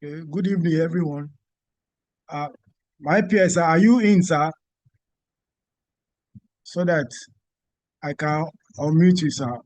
Okay, good evening, everyone. My peers, are you in, sir? So that I can unmute you, sir.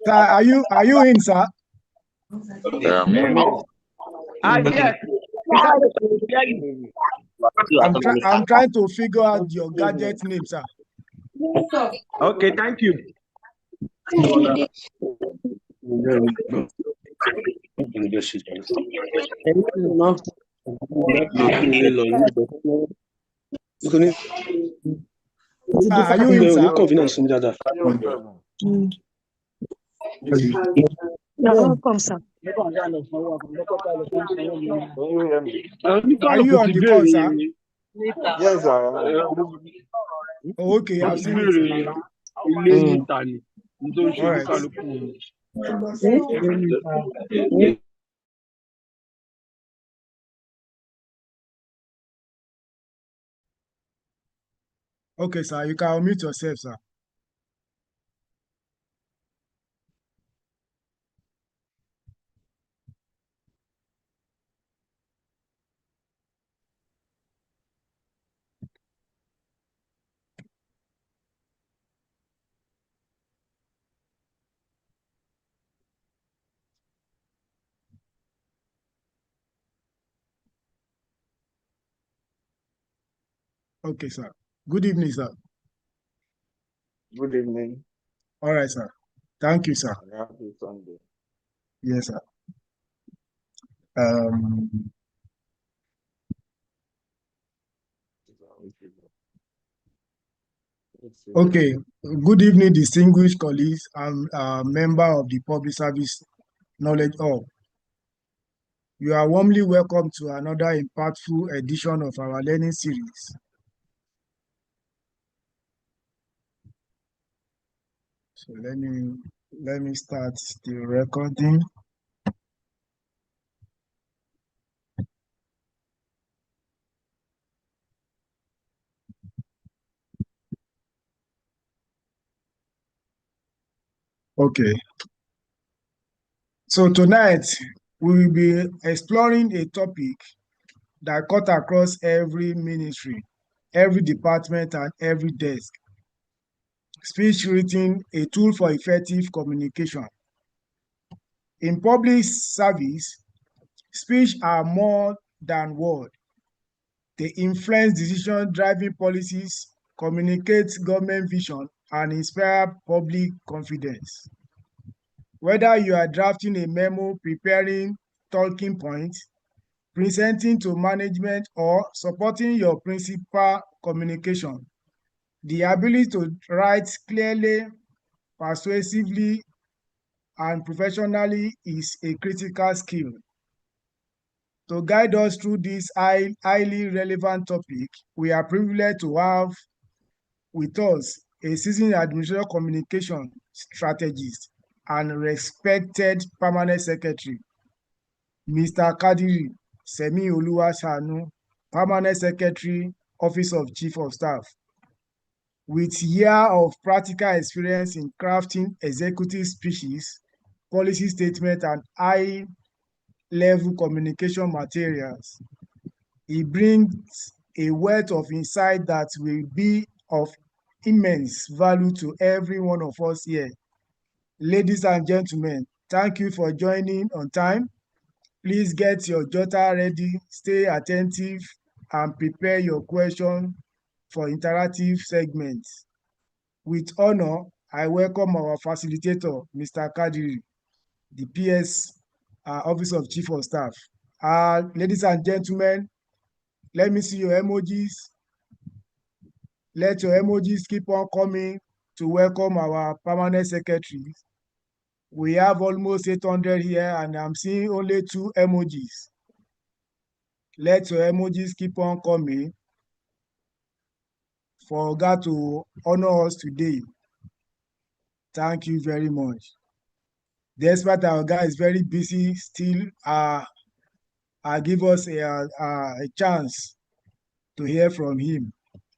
Sir, are you in, sir? I'm trying to figure out your gadget name, sir. Okay, thank you. Are you in, sir? You're welcome, sir. Are you on the call, sir? Yes, sir. Oh, okay, I've seen it, sir. All right. Okay, sir, you can unmute yourself, sir. Okay, sir. Good evening, sir. Good evening. All right, sir. Thank you, sir. Happy Sunday. Yes, sir. Okay. Good evening, distinguished colleagues and member of the Public Service Knowledge Hub. You are warmly welcome to another impactful edition of our learning series. So let me start the recording. Okay. So tonight we will be exploring a topic that cut across every ministry, every department, and every desk. Speech written, a tool for effective communication. In public service, speech are more than words. They influence decision-driving policies, communicate government vision, and inspire public confidence. Whether you are drafting a memo, preparing talking points, presenting to management, or supporting your principal communication, the ability to write clearly, persuasively, and professionally is a critical skill. To guide us through this highly relevant topic, we are privileged to have with us a seasoned administrative communication strategist and respected permanent secretary, Mr. Kadiri. Semi Oluwasanu, Permanent Secretary, Office of Chief of Staff. With year of practical experience in crafting executive speeches, policy statements, and high-level communication materials, he brings a wealth of insight that will be of immense value to every one of us here. Ladies and gentlemen, thank you for joining on time. Please get your jotter ready, stay attentive, and prepare your question for interactive segments. With honor, I welcome our facilitator, Mr. Kadiri, the PS Office of Chief of Staff. Ladies and gentlemen, let me see your emojis. Let your emojis keep on coming to welcome our permanent secretaries. We have almost 800 here, and I'm seeing only 2 emojis. Let your emojis keep on coming for God to honor us today. Thank you very much. Despite our guy is very busy, still give us a chance to hear from him.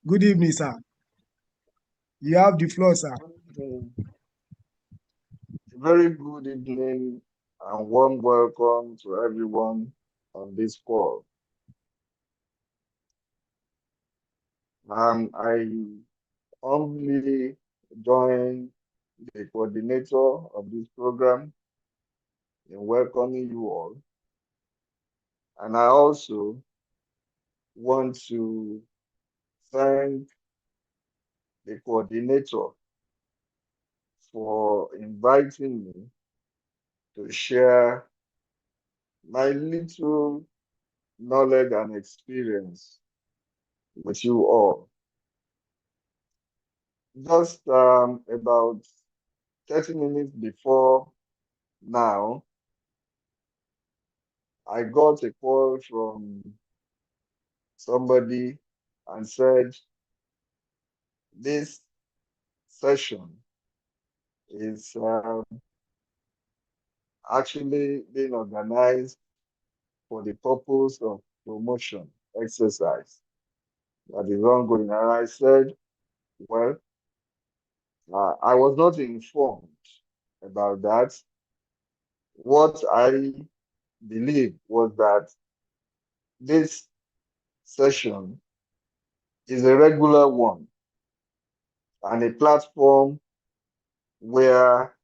Good evening, sir. You have the floor, sir. Very good evening and warm welcome to everyone on this call. I humbly join the coordinator of this program in welcoming you all. And I also want to thank the coordinator for inviting me to share my little knowledge and experience with you all. Just about 30 minutes before now, I got a call from somebody and said, this session is actually being organized for the purpose of promotion exercise that is ongoing. And I said, well, I was not informed about that. What I believed was that this session is a regular one and a platform where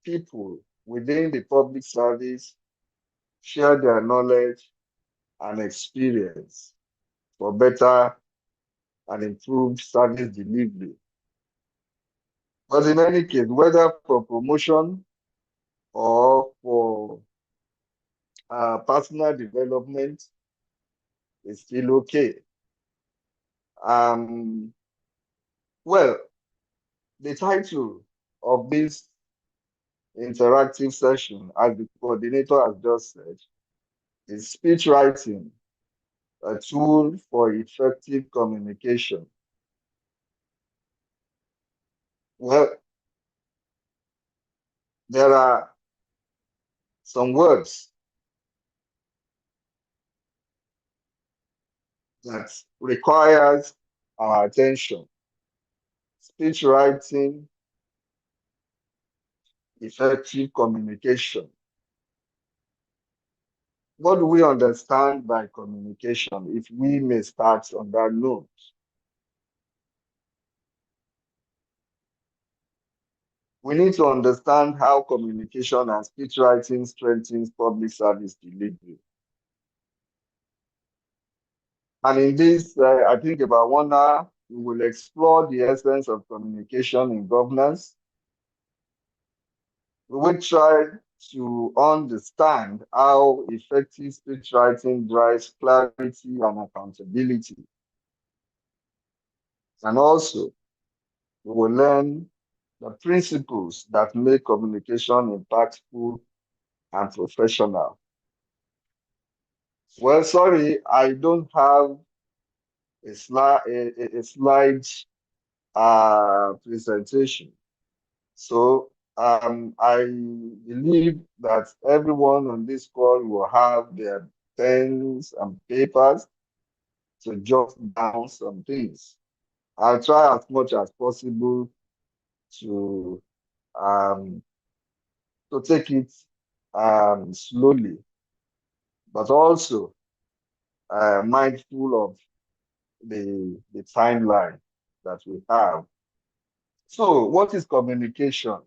people within the public service share their knowledge and experience for better and improved service delivery. But in any case, whether for promotion or for personal development, it's still okay. Well, the title of this interactive session, as the coordinator has just said, is Speech Writing, a tool for effective communication. Well, there are some words that requires our attention. Speech writing, effective communication. What do we understand by communication, if we may start on that note? We need to understand how communication and speech writing strengthens public service delivery. And in this, I think about 1 hour, we will explore the essence of communication in governance. We will try to understand how effective speech writing drives clarity and accountability. And also, we will learn the principles that make communication impactful and professional. Well, sorry, I don't have a slide presentation. So I believe that everyone on this call will have their pens and papers to jot down some things. I'll try as much as possible to um, take it slowly, but also mindful of the timeline that we have. So, what is communication?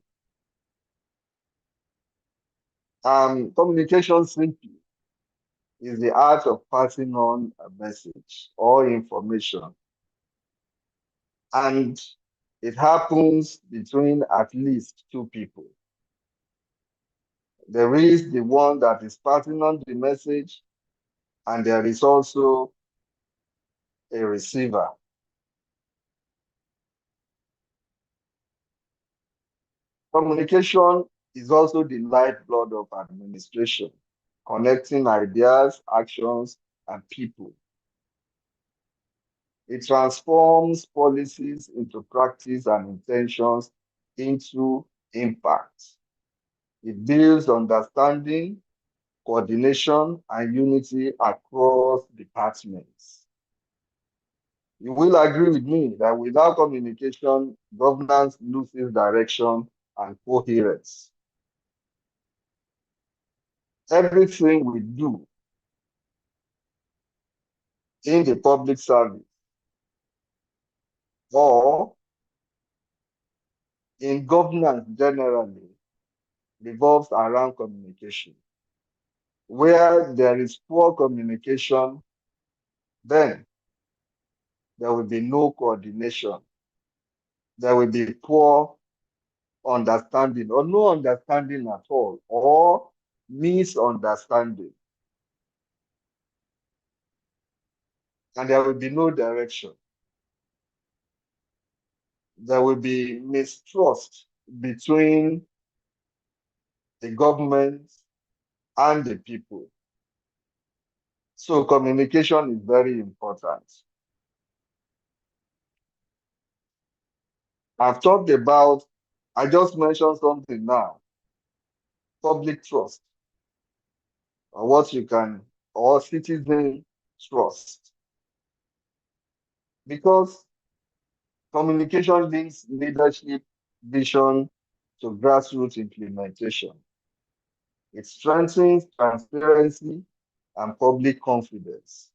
Communication simply is the art of passing on a message or information, and it happens between at least two people. There is the one that is passing on the message, and there is also a receiver. Communication is also the lifeblood of administration, connecting ideas, actions, and people. It transforms policies into practice and intentions into impact. It builds understanding, coordination, and unity across departments. You will agree with me that without communication, governance loses direction and coherence. Everything we do in the public service or in governance generally revolves around communication. Where there is poor communication, then there will be no coordination. There will be poor understanding or no understanding at all, or misunderstanding. And there will be no direction. There will be mistrust between the government and the people. So communication is very important. I've talked about, I just mentioned something now, public trust, or what you can, or citizen trust. Because communication links leadership vision to grassroots implementation. It strengthens transparency and public confidence.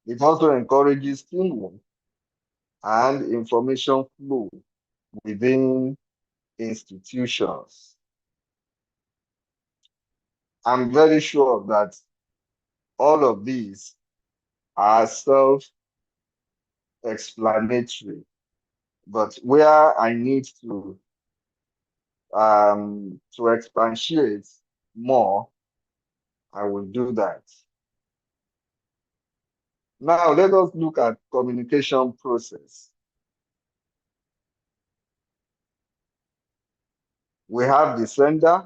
It also encourages teamwork and information flow within institutions. I'm very sure that all of these are self-explanatory, but where I need to expatiate more, I will do that. Now let us look at communication process. We have the sender,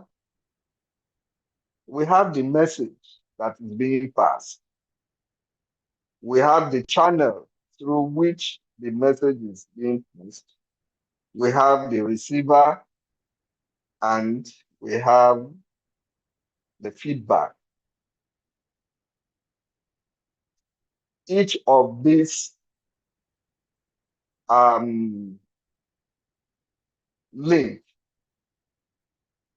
we have the message that is being passed, we have the channel through which the message is being passed, we have the receiver, and we have the feedback. Each of these link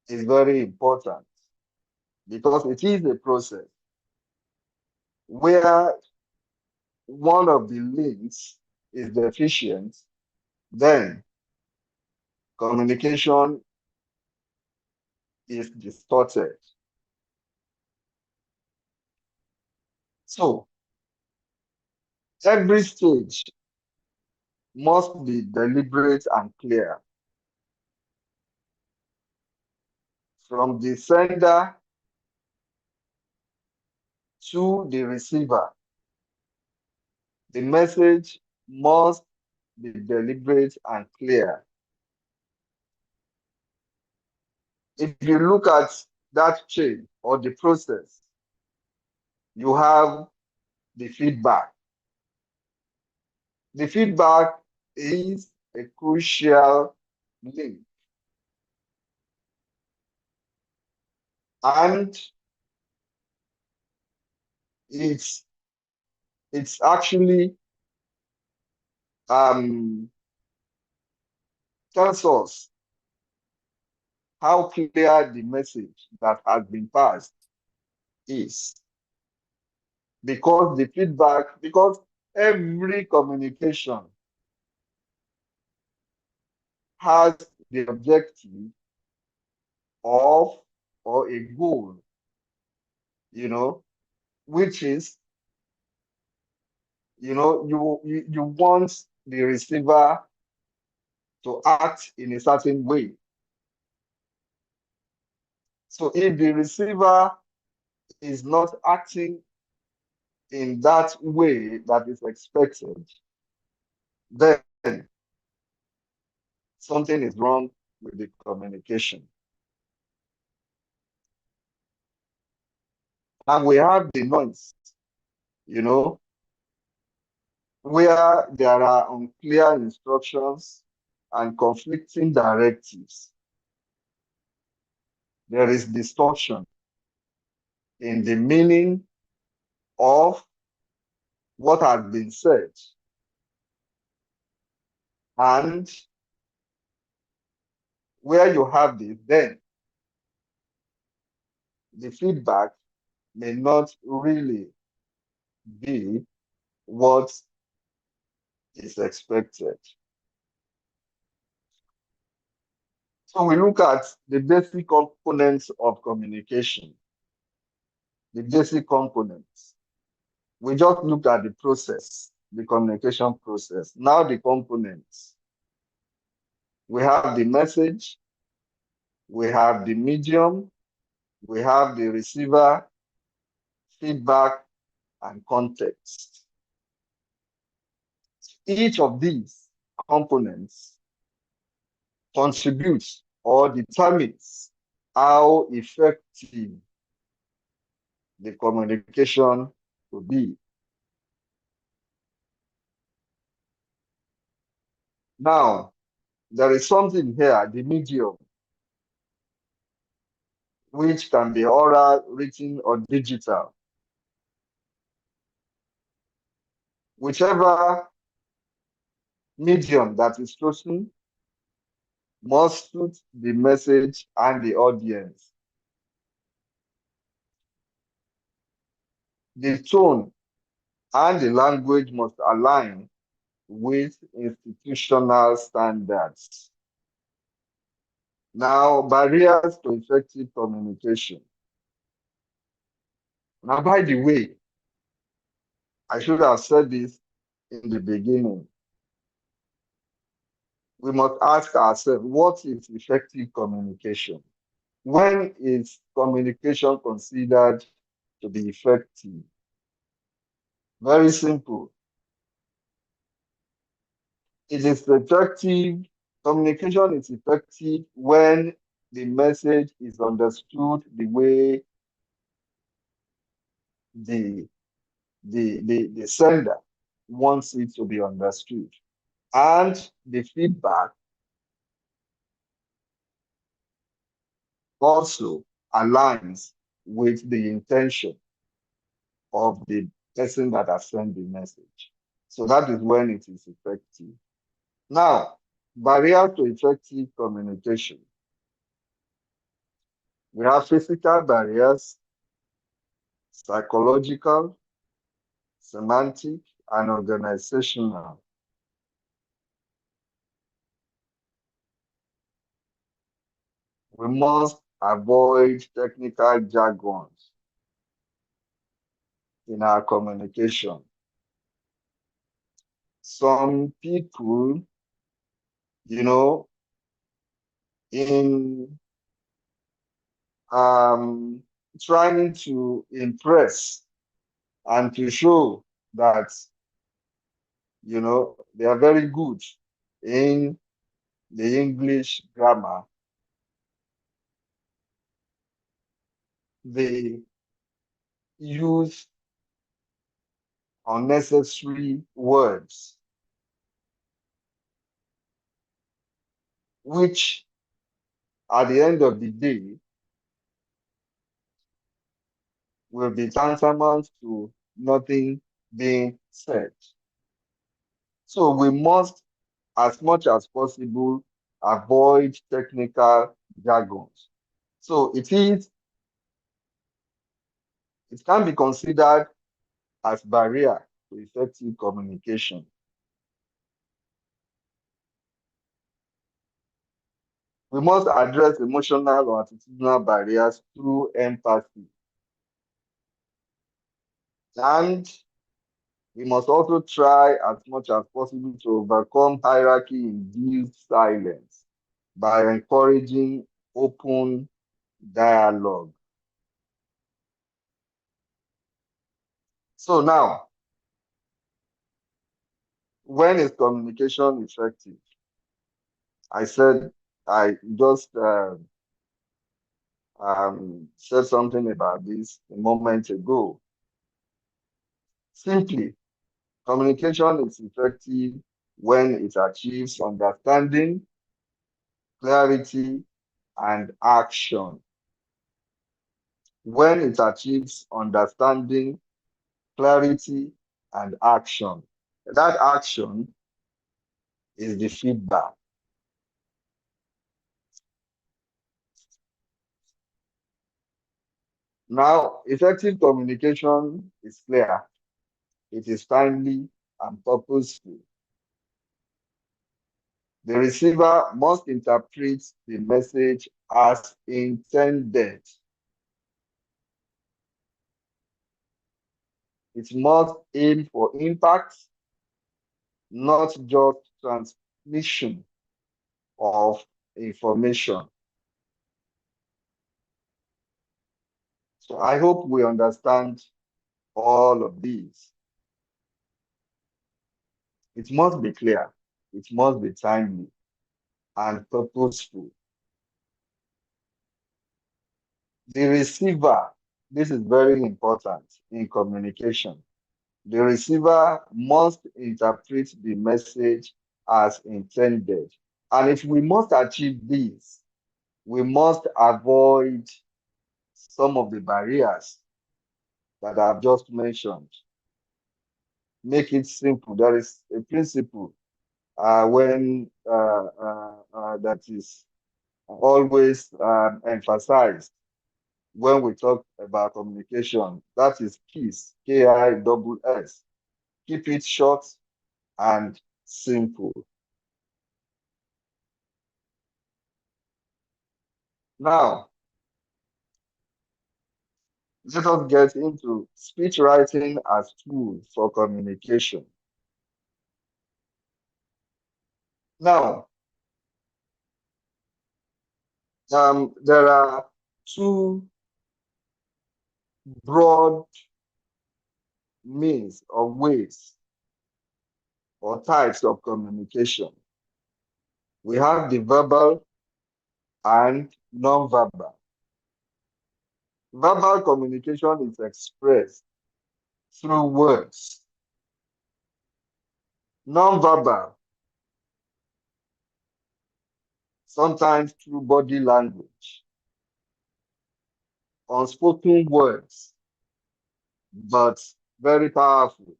is very important because it is a process where one of the links is deficient, then communication is distorted. So every stage must be deliberate and clear. From the sender to the receiver, the message must be deliberate and clear. If you look at that chain or the process, you have the feedback. The feedback is a crucial link. And it's actually tells us how clear the message that has been passed is. Because every communication has the objective of or a goal, which is, you want the receiver to act in a certain way. So if the receiver is not acting in that way that is expected, then something is wrong with the communication. And we have the noise, where there are unclear instructions and conflicting directives. There is distortion in the meaning of what has been said. And where you have this, then the feedback may not really be what is expected. So we look at the basic components of communication. The basic components. We just looked at the process, the communication process. Now the components. We have the message, we have the medium, we have the receiver, feedback, and context. Each of these components contributes or determines how effective the communication will be. Now, there is something here, the medium, which can be oral, written, or digital. Whichever medium that is chosen must suit the message and the audience. The tone and the language must align with institutional standards. Now, barriers to effective communication. Now, by the way, I should have said this in the beginning. We must ask ourselves, what is effective communication? When is communication considered to be effective? Very simple. It is effective, communication is effective when the message is understood the way the sender wants it to be understood. And the feedback also aligns with the intention of the person that has sent the message. So that is when it is effective. Now, barrier to effective communication. We have physical barriers, psychological, semantic, and organizational. We must avoid technical jargons in our communication. Some people, in trying to impress and to show that, they are very good in the English grammar, they use unnecessary words, which at the end of the day will be tantamount to nothing being said. So we must, as much as possible, avoid technical jargons. So it can be considered as barrier to effective communication. We must address emotional or attitudinal barriers through empathy. And we must also try as much as possible to overcome hierarchy-induced silence by encouraging open dialogue. So now, when is communication effective? I said, I just said something about this a moment ago. Simply, communication is effective when it achieves understanding, clarity, and action. When it achieves understanding, clarity, and action. That action is the feedback. Now, effective communication is clear, it is timely and purposeful. The receiver must interpret the message as intended. It must aim for impact, not just transmission of information. So I hope we understand all of these. It must be clear, it must be timely and purposeful. The receiver, this is very important in communication. The receiver must interpret the message as intended. And if we must achieve this, we must avoid some of the barriers that I've just mentioned. Make it simple. There is a principle that is always emphasized when we talk about communication. That is KISS, KISS. Keep it short and simple. Now, let us get into speech writing as tool for communication. Now, there are two broad means or ways or types of communication. We have the verbal and non-verbal. Verbal communication is expressed through words. Non-verbal, sometimes through body language. Unspoken words, but very powerful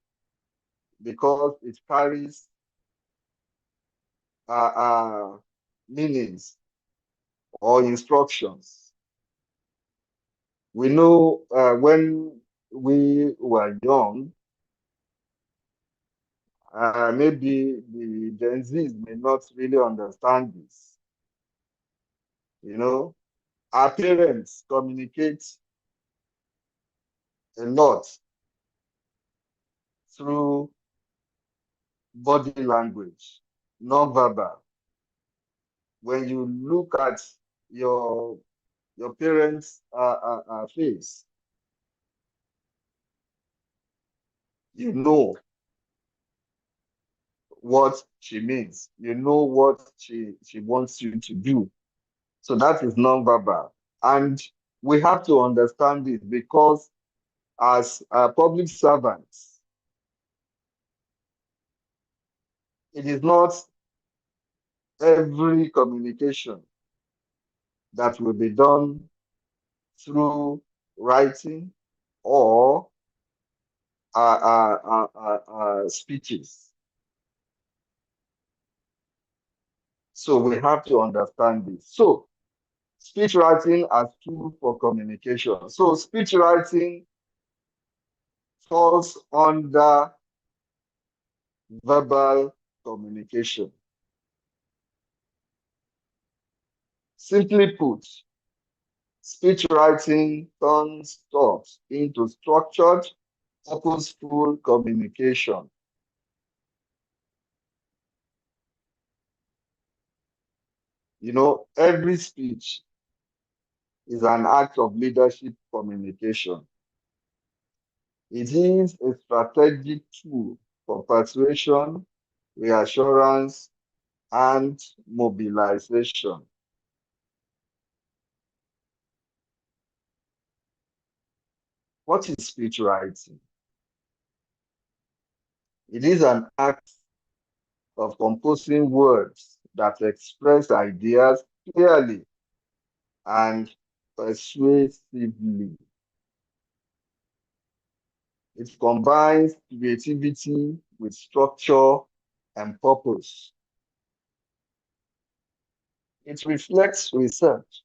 because it carries meanings or instructions. We know when we were young, maybe the Gen Zs may not really understand this. You know, our parents communicate a lot through body language, non-verbal. When you look at your parents' face, you know what she means. You know what she wants you to do. So that is non-verbal. And we have to understand this because as public servants, it is not every communication that will be done through writing or speeches. So we have to understand this. So speech writing as tool for communication. So speech writing falls under verbal communication. Simply put, speech writing turns thoughts into structured, purposeful communication. You know, every speech is an act of leadership communication. It is a strategic tool for persuasion, reassurance, and mobilization. What is speech writing? It is an act of composing words that express ideas clearly and persuasively. It combines creativity with structure and purpose. It reflects research,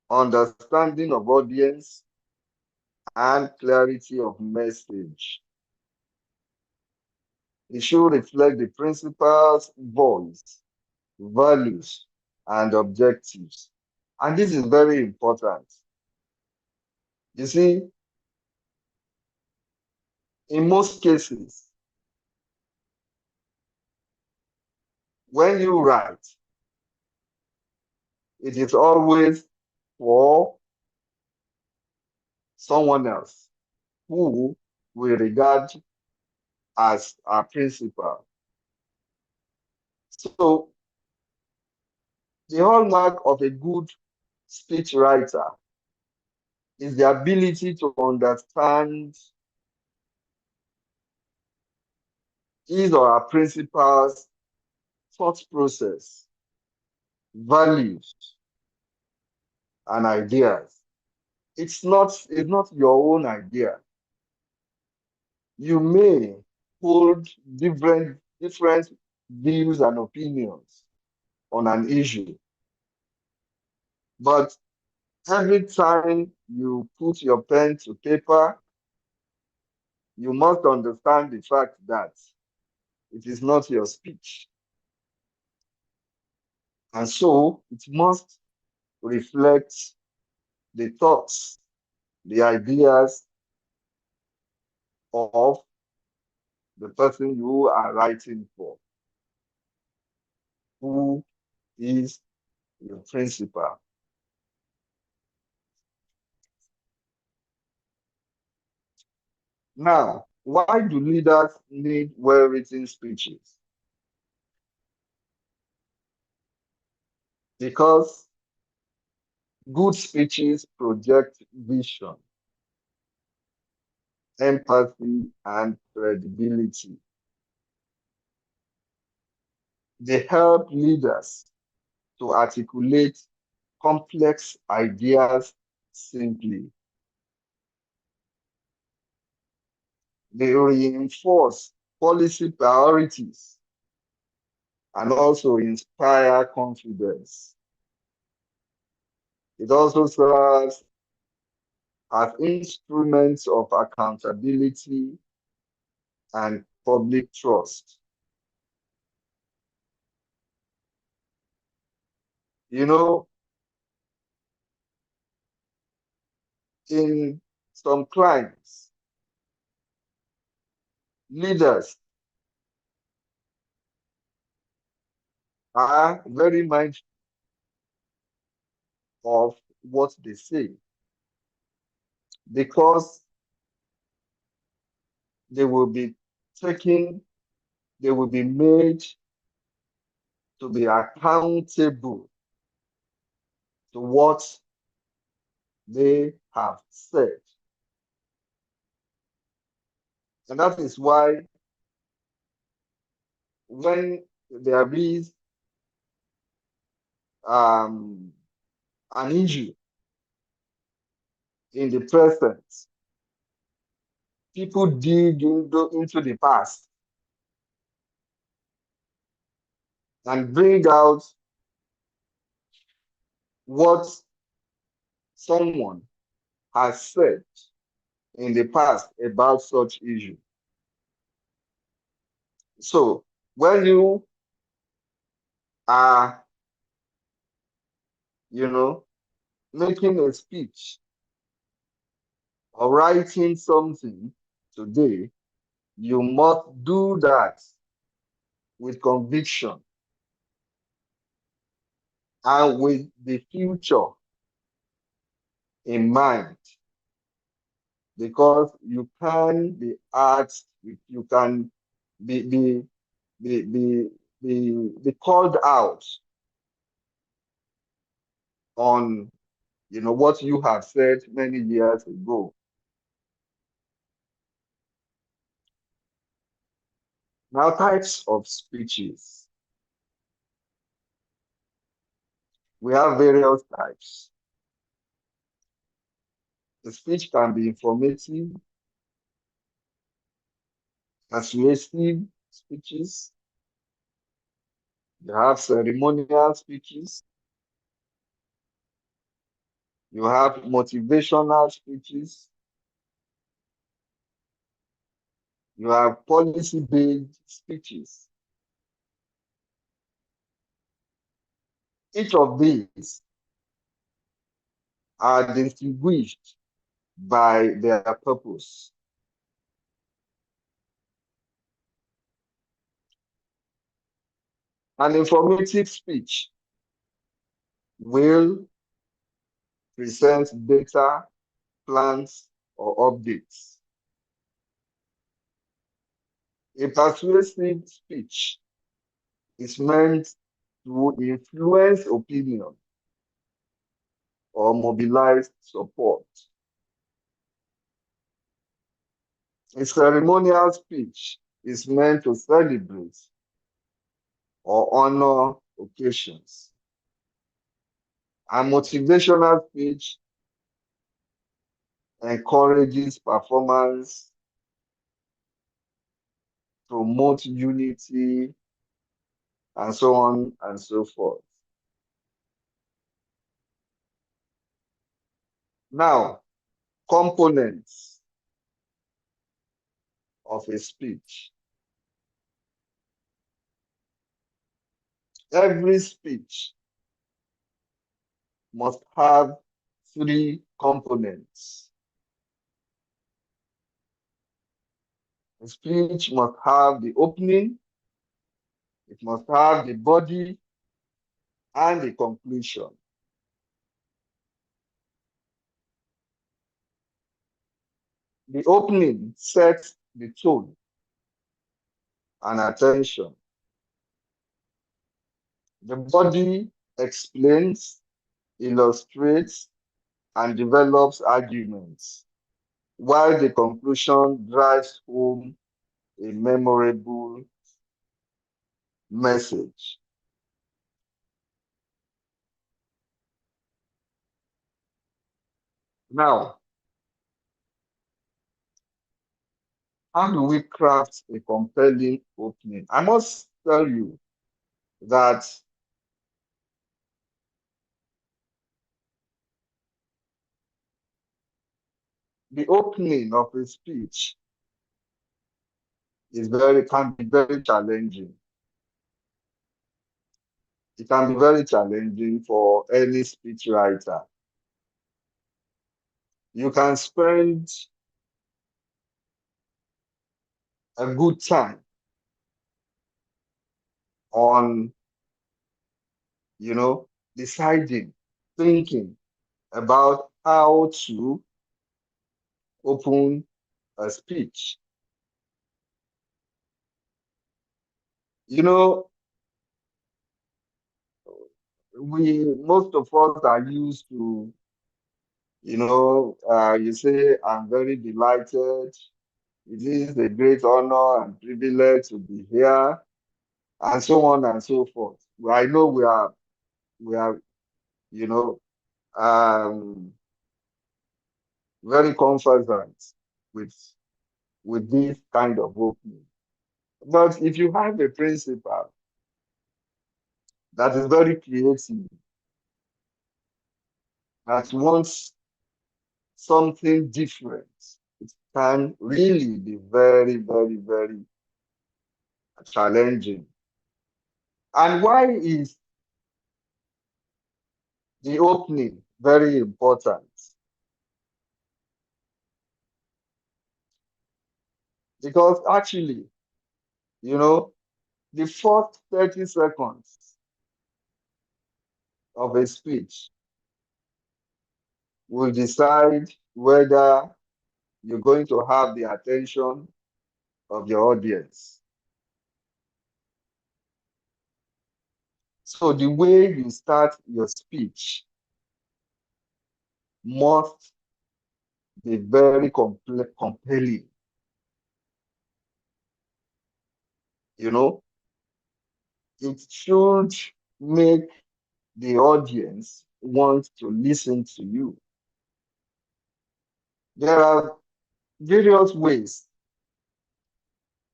understanding of audience, and clarity of message. It should reflect the principal's voice, values, and objectives. And this is very important. You see, in most cases, when you write, it is always for someone else who we regard as our principal. So, the hallmark of a good speech writer is the ability to understand his or her principal's thought process, values, and ideas. It's not your own idea. You may hold different views and opinions on an issue, but every time you put your pen to paper, you must understand the fact that it is not your speech. And so it must reflect the thoughts, the ideas of the person you are writing for, who is your principal. Now, why do leaders need well-written speeches? Because good speeches project vision, empathy, and credibility. They help leaders to articulate complex ideas simply. They reinforce policy priorities and also inspire confidence. It also serves as instruments of accountability and public trust. You know, in some climes, leaders are very mindful of what they say because they will be taking, they will be made to be accountable to what they have said. And that is why when there is an issue in the present. People dig into the past and bring out what someone has said in the past about such issue. So when you are, making a speech or writing something today, you must do that with conviction and with the future in mind, because you can be asked, you can be be be be called out on what you have said many years ago. Now, types of speeches. We have various types. The speech can be informative, persuasive speeches. You have ceremonial speeches. You have motivational speeches. You have policy-based speeches. Each of these are distinguished by their purpose. An informative speech will present data, plans, or updates. A persuasive speech is meant to influence opinion or mobilize support. A ceremonial speech is meant to celebrate or honor occasions. A motivational speech encourages performance, promotes unity, and so on and so forth. Now, components of a speech. Every speech must have three components. The speech must have the opening, it must have the body, and the conclusion. The opening sets the tone and attention. The body explains, illustrates, and develops arguments, while the conclusion drives home a memorable message. Now, how do we craft a compelling opening? I must tell you that the opening of a speech can be very challenging. It can be very challenging for any speech writer. You can spend a good time on, deciding, thinking about how to open a speech. Most of us are used to, you say, I'm very delighted. It is a great honor and privilege to be here, and so on and so forth. I know we are, you know, um, very conversant with this kind of opening. But if you have a principal that is very creative, that wants something different, it can really be very, very, very challenging. And why is the opening very important? Because actually, you know, the first 30 seconds of a speech will decide whether you're going to have the attention of your audience. So the way you start your speech must be very compelling. You know, it should make the audience want to listen to you. There are various ways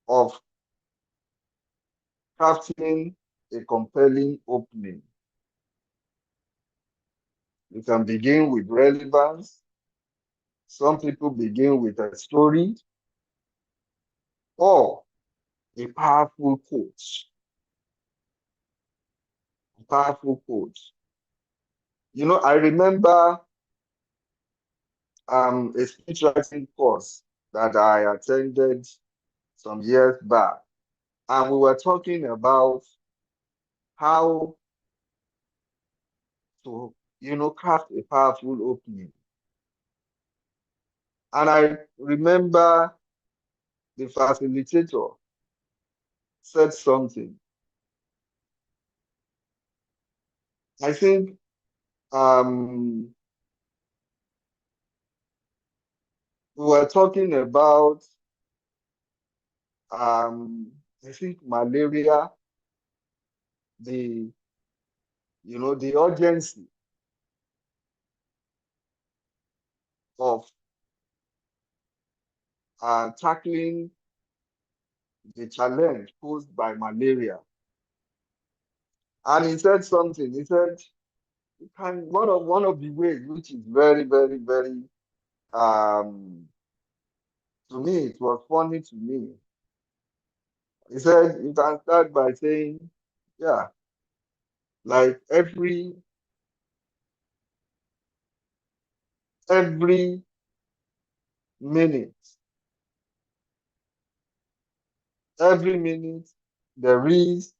of crafting a compelling opening. You can begin with relevance. Some people begin with a story or a powerful quote. Powerful quote. You know, I remember a speech writing course that I attended some years back, and we were talking about how to, craft a powerful opening. And I remember the facilitator said something. I think we were talking about I think malaria, the the urgency of tackling the challenge posed by malaria. And he said something. He said, one of the ways which is very, very, very to me, it was funny to me. He said you can start by saying, yeah, like every minute, every minute there is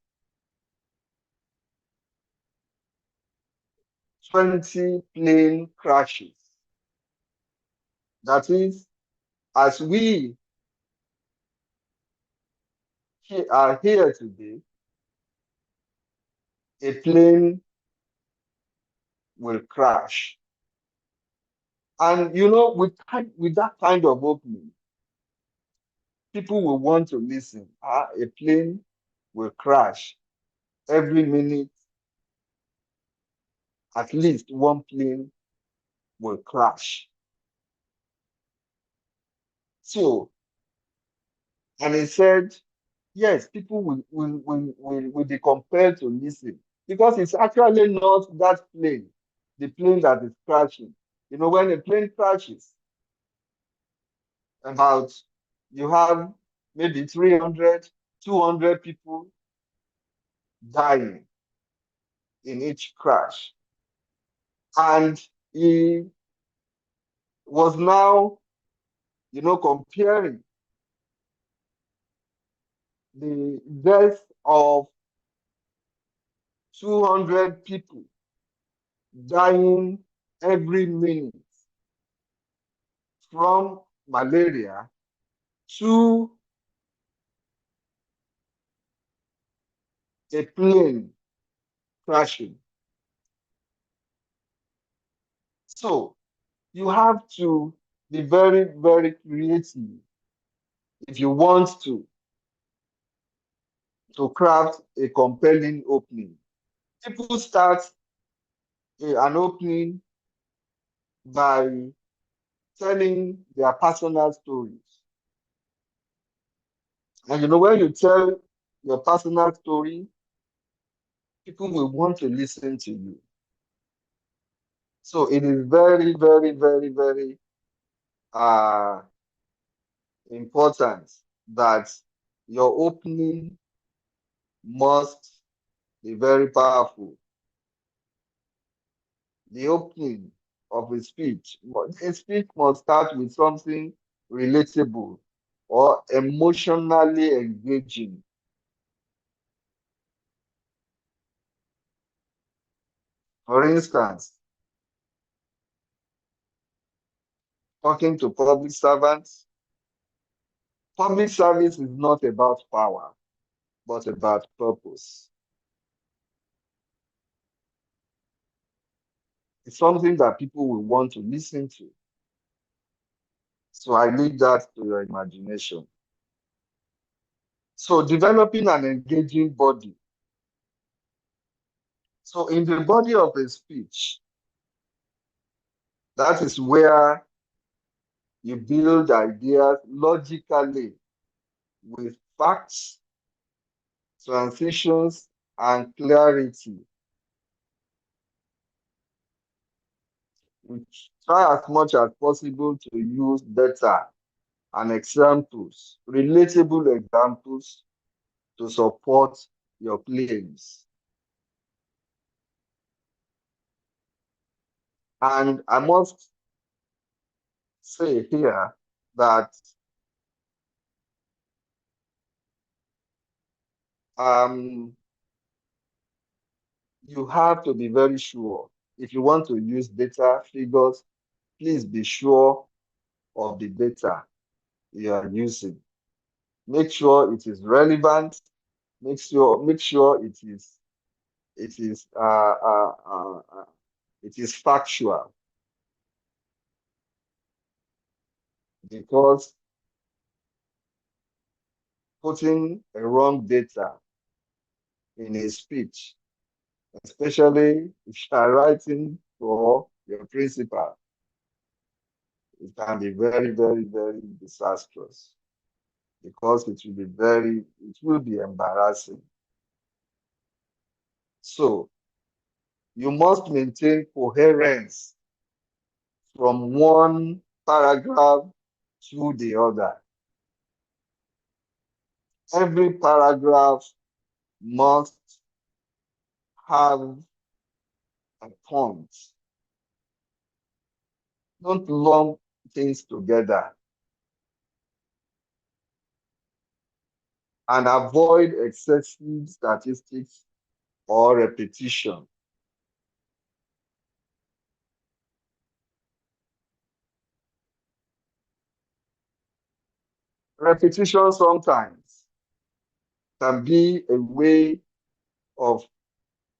20 plane crashes. That is, as we are here today, a plane will crash. And with that kind of opening, people will want to listen. A plane will crash every minute. At least one plane will crash. So, and he said, yes, people will be compelled to listen because it's actually not that plane, the plane that is crashing. When a plane crashes, about you have maybe 300, 200 people dying in each crash. And he was now, comparing the death of 200 people dying every minute from malaria to a plane crashing. So you have to be very, very creative if you want to craft a compelling opening. People start an opening by telling their personal stories. And when you tell your personal story, people will want to listen to you. So it is very, very, very, very important that your opening must be very powerful. The opening of a speech must start with something relatable or emotionally engaging. For instance, talking to public servants, public service is not about power, but about purpose. It's something that people will want to listen to. So I leave that to your imagination. So developing an engaging body. So in the body of a speech, that is where you build ideas logically with facts, transitions, and clarity. We try as much as possible to use data and examples, relatable examples, to support your claims. And I must say here that you have to be very sure. If you want to use data, figures, please be sure of the data you are using. Make sure it is relevant. Make sure it is factual, because putting a wrong data in a speech, especially if you are writing for your principal, it can be very, very, very disastrous, because it will be embarrassing. So you must maintain coherence from one paragraph to the other. Every paragraph must have a point. Don't lump things together, and avoid excessive statistics or repetition. Repetition sometimes can be a way of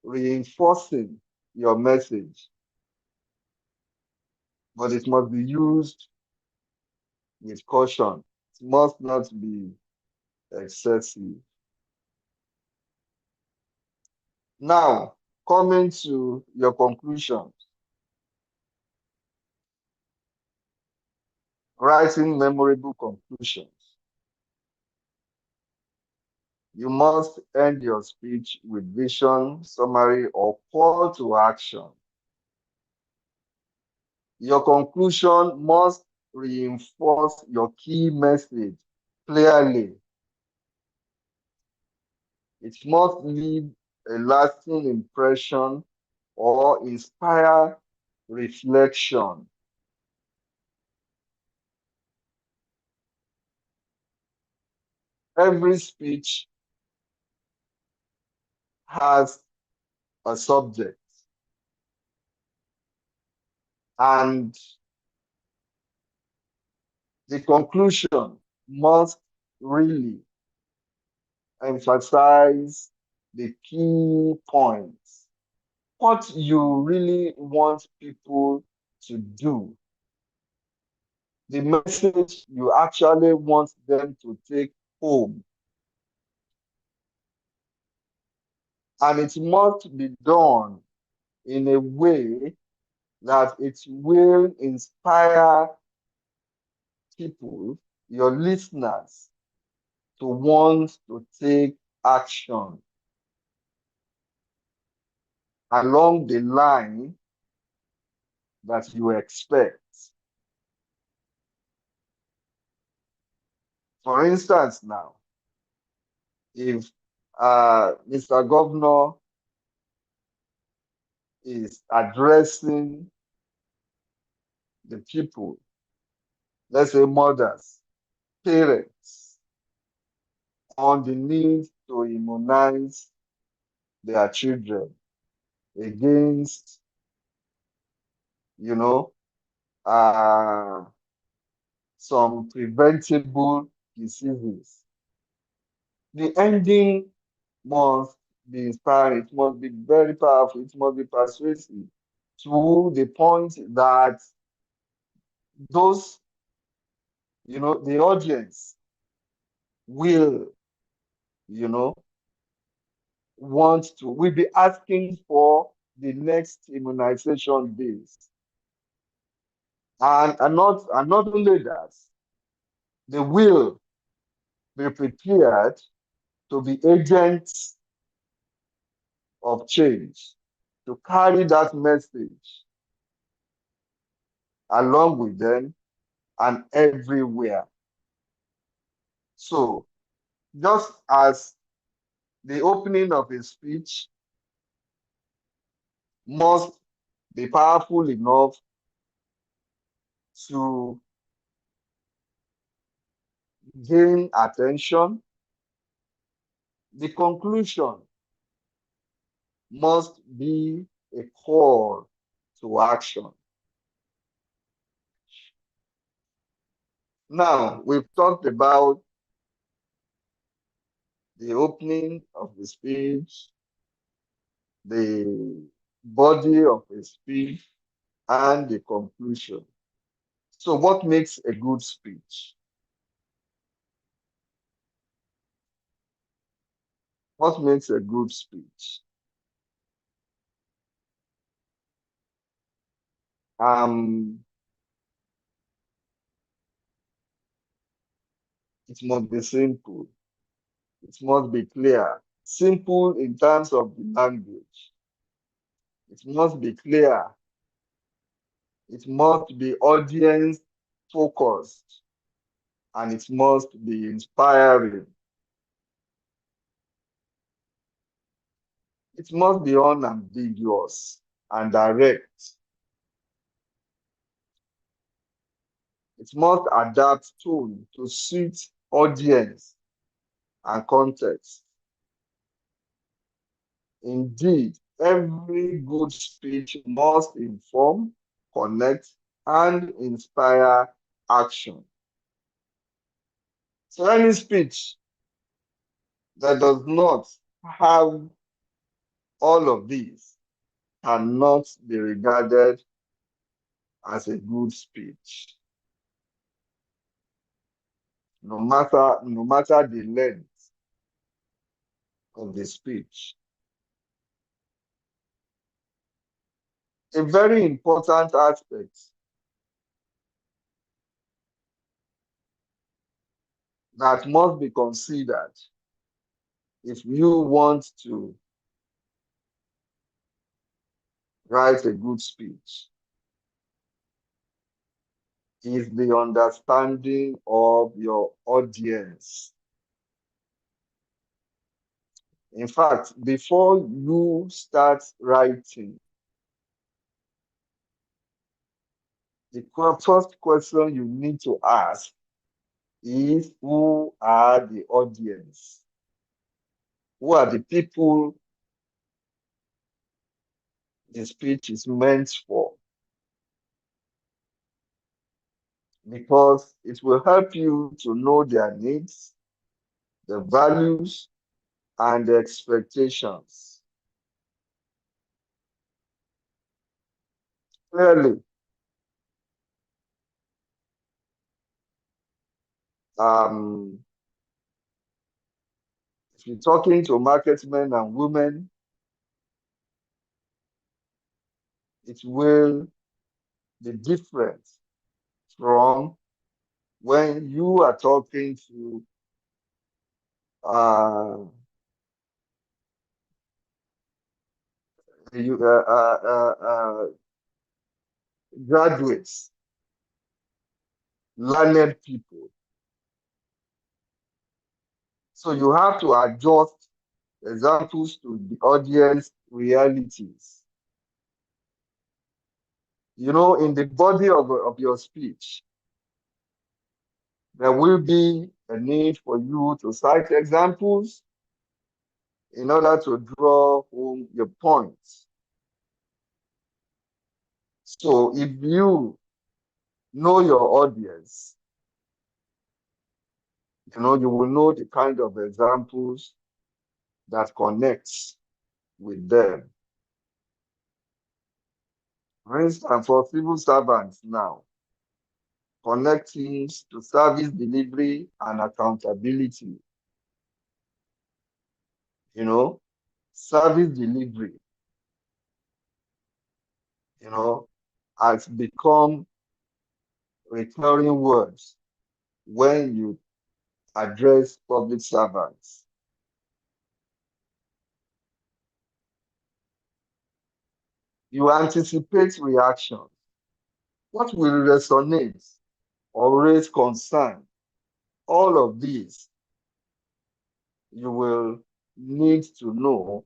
reinforcing your message, but it must be used with caution. It must not be excessive. Now, coming to your conclusion, writing memorable conclusions. You must end your speech with vision, summary, or call to action. Your conclusion must reinforce your key message clearly. It must leave a lasting impression or inspire reflection. Every speech has a subject, and the conclusion must really emphasize the key points, what you really want people to do, the message you actually want them to take home. And it must be done in a way that it will inspire people, your listeners, to want to take action along the line that you expect. For instance, now, if Mr. Governor is addressing the people, let's say mothers, parents, on the need to immunize their children against, you know, uh, some preventable diseases. The ending must be inspiring, it must be very powerful, it must be persuasive to the point that those, the audience will, you know, will be asking for the next immunization days. And not only that, they will be prepared to be agents of change, to carry that message along with them and everywhere. So, just as the opening of a speech must be powerful enough to gain attention, the conclusion must be a call to action. Now, we've talked about the opening of the speech, the body of the speech, and the conclusion. So, what makes a good speech? What makes a good speech? It must be simple. It must be clear. Simple in terms of the language. It must be clear. It must be audience focused. And it must be inspiring. It must be unambiguous and direct. It must adapt tone to suit audience and context. Indeed, every good speech must inform, connect, and inspire action. So any speech that does not have all of these cannot be regarded as a good speech, no matter the length of the speech. A very important aspect that must be considered if you want to write a good speech is the understanding of your audience. In fact, before you start writing, the first question you need to ask is, who are the audience? Who are the people the speech is meant for? Because it will help you to know their needs, the values, and the expectations. Clearly, um, if you're talking to market men and women, it will be different from when you are talking to uh, you, graduates, learned people. So you have to adjust examples to the audience realities. You know, in the body of your speech, there will be a need for you to cite examples in order to draw home your points. So if you know your audience, you will know the kind of examples that connects with them. For instance, for civil servants now, connecting to service delivery and accountability, service delivery, has become recurring words when you address public servants. You anticipate reaction. What will resonate or raise concern? All of these you will need to know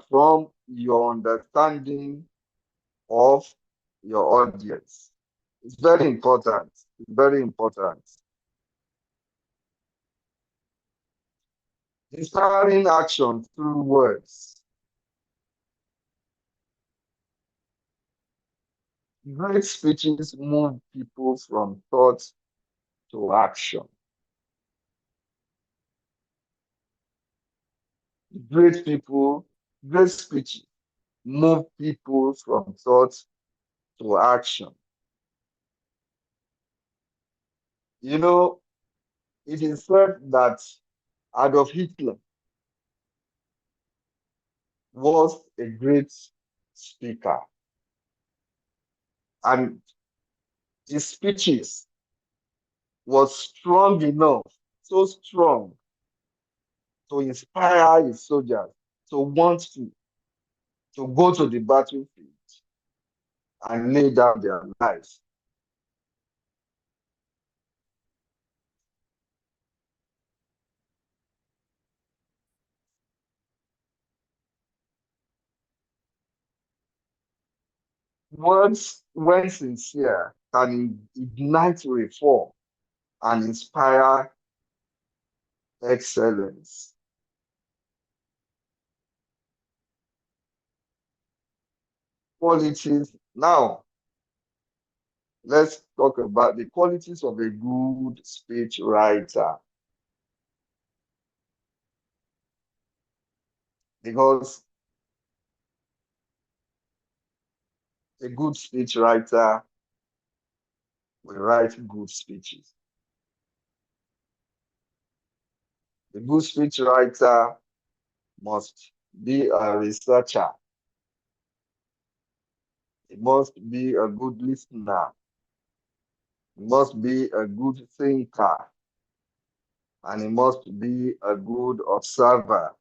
from your understanding of your audience. It's very important. It's very important. Inspiring action through words. Great speeches move people from thought to action. Great speeches move people from thought to action. You know, it is said that Adolf Hitler was a great speaker, and his speeches was strong enough, so strong to inspire his soldiers to want to go to the battlefield and lay down their lives. Words, when sincere, can ignite reform and inspire excellence. Qualities. Now, let's talk about the qualities of a good speech writer. Because a good speech writer will write good speeches. A good speech writer must be a researcher. He must be a good listener. He must be a good thinker. And he must be a good observer.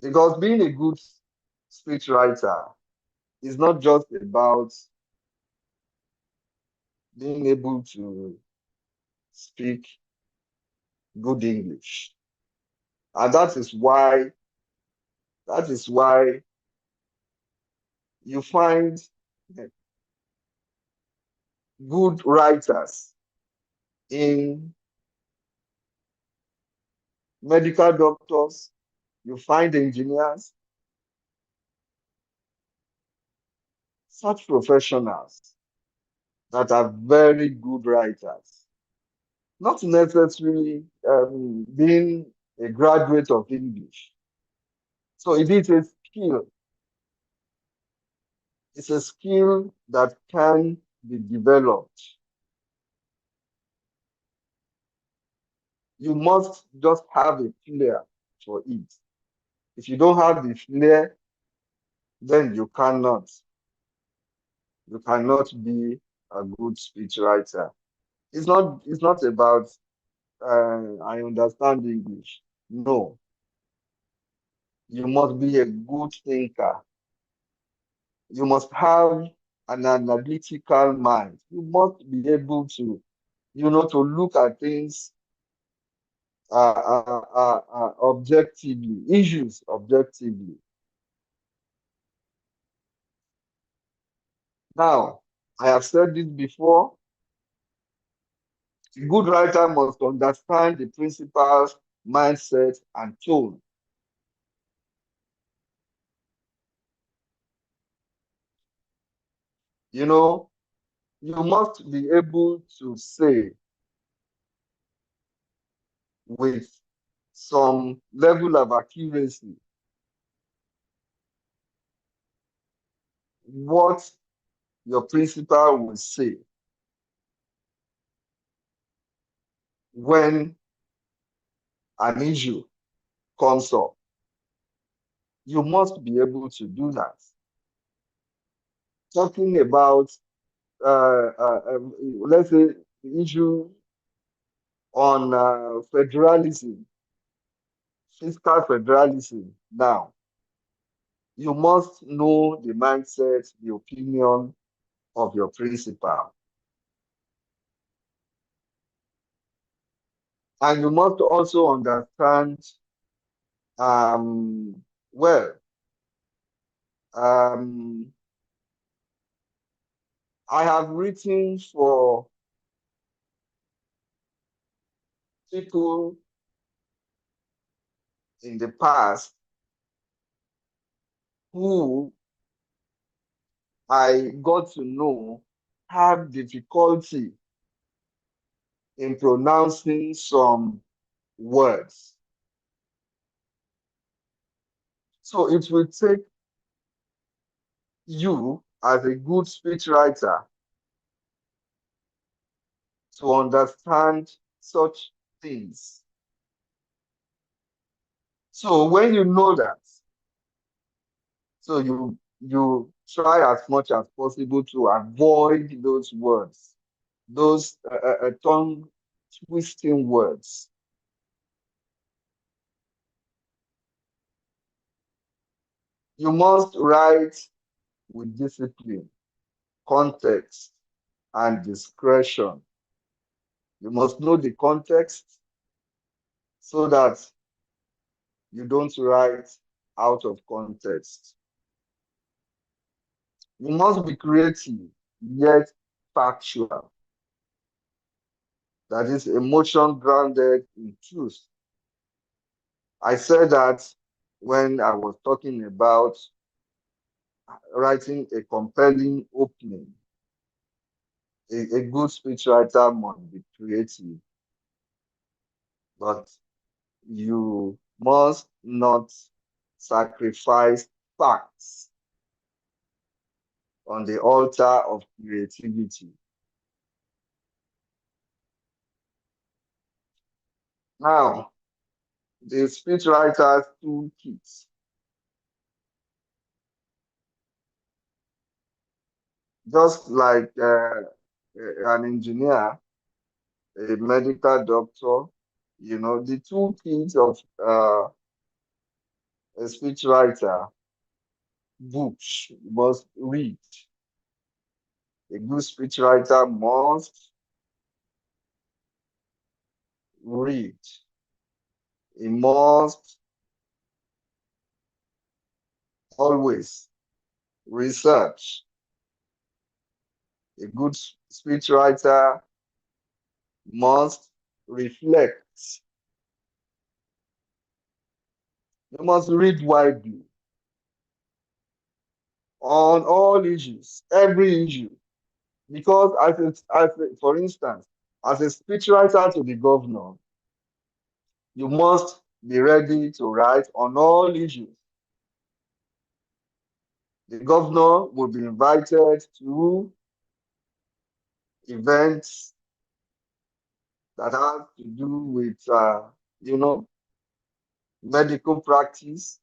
Because being a good speech writer is not just about being able to speak good English. And that is why you find good writers in medical doctors, you find engineers, such professionals that are very good writers, not necessarily being a graduate of English. So it is a skill. It's a skill that can be developed. You must just have a flair for it. If you don't have the flair, then you cannot be a good speechwriter. It's not about I understand English. No, you must be a good thinker. You must have an analytical mind. You must be able to, to look at things objectively, issues objectively. Now, I have said this before. A good writer must understand the principles, mindset, and tone. You must be able to say with some level of accuracy what your principal will say when an issue comes up. You must be able to do that. Talking about, let's say, the issue on federalism, fiscal federalism. Now, you must know the mindset, the opinion of your principal. And you must also understand, well, um, I have written for people in the past who I got to know have difficulty in pronouncing some words. So it will take you, as a good speechwriter, to understand such things. So when you know that, so you try as much as possible to avoid those words, those tongue twisting words. You must write with discipline, context, and discretion. You must know the context so that you don't write out of context. You must be creative, yet factual. That is emotion grounded in truth. I said that when I was talking about writing a compelling opening. A good speechwriter must be creative, but you must not sacrifice facts on the altar of creativity. Now, the speechwriter's toolkit. Just like an engineer, a medical doctor, the toolkit of a speechwriter, books you must read. A good speechwriter must read. He must always research. A good speechwriter must reflect. You must read widely on all issues, every issue. Because for instance, as a speechwriter to the governor, you must be ready to write on all issues. The governor will be invited to events that have to do with, medical practice,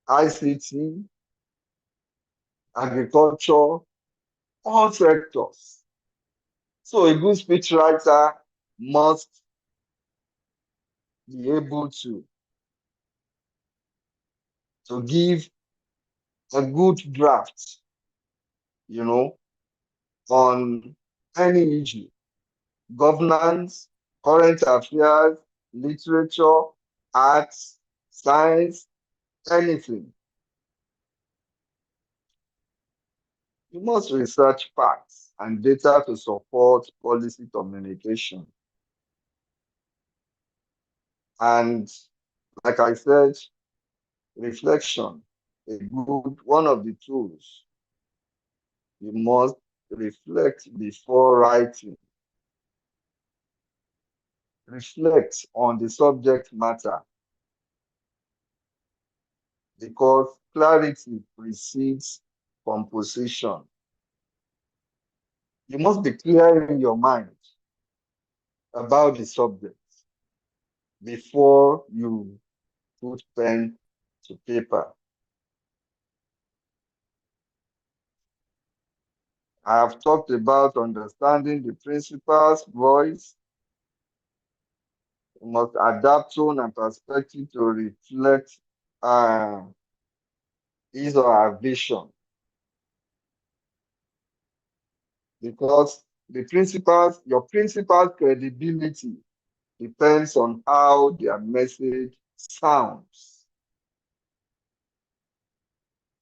ICT, agriculture, all sectors. So a good speechwriter must be able to give a good draft, you know, on any issue, governance, current affairs, literature, arts, science, anything. You must research facts and data to support policy communication. And like I said, reflection, one of the tools. You must reflect before writing. Reflect on the subject matter because clarity precedes composition. You must be clear in your mind about the subject before you put pen to paper. I have talked about understanding the principal's voice. You must adapt tone and perspective to reflect uh, his or her vision. Because your principal's credibility depends on how their message sounds.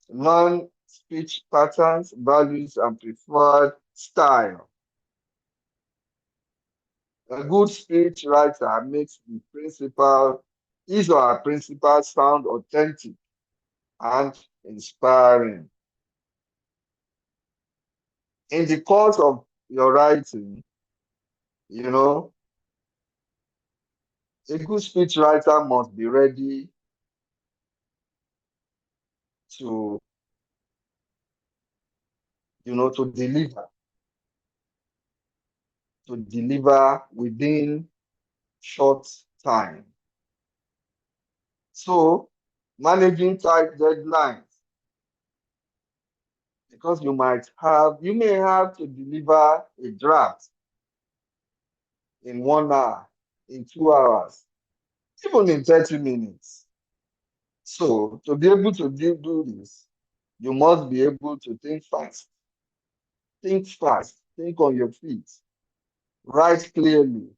Learn speech patterns, values, and preferred style. A good speech writer makes his or her principal sound authentic and inspiring. In the course of your writing, you know, a good speech writer must be ready to, to deliver within short time. So, managing tight deadlines, because you may have to deliver a draft in 1 hour, in 2 hours, even in 30 minutes. So, to be able to do this, you must be able to think fast, think on your feet, write clearly,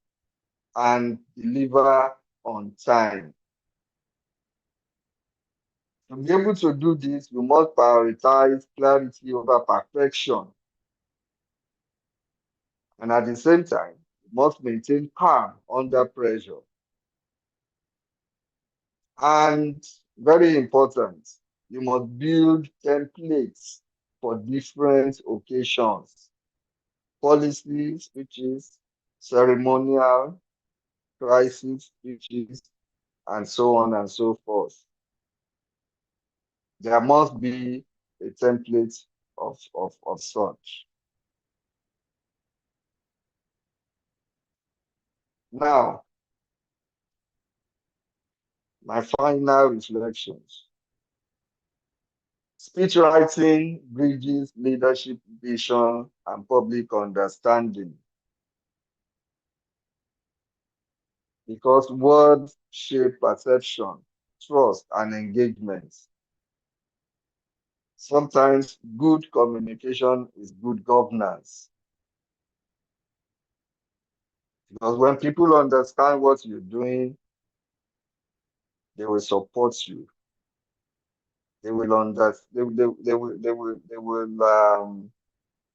and deliver on time. To be able to do this, you must prioritize clarity over perfection. And at the same time, you must maintain calm under pressure. And very important, you must build templates for different occasions, policy speeches, ceremonial, crisis speeches, and so on and so forth. There must be a template of such. Now, my final reflections. Speech writing bridges leadership vision and public understanding because words shape perception, trust, and engagement. Sometimes good communication is good governance because when people understand what you're doing, they will support you. They will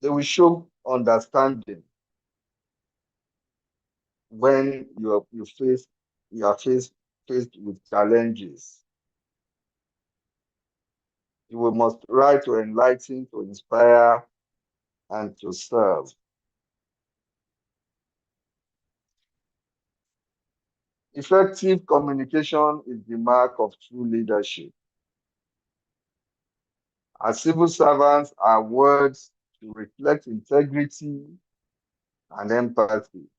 they will show understanding when you are faced with challenges. You will must try to enlighten, to inspire, and to serve. Effective communication is the mark of true leadership. As civil servants, our words to reflect integrity and empathy.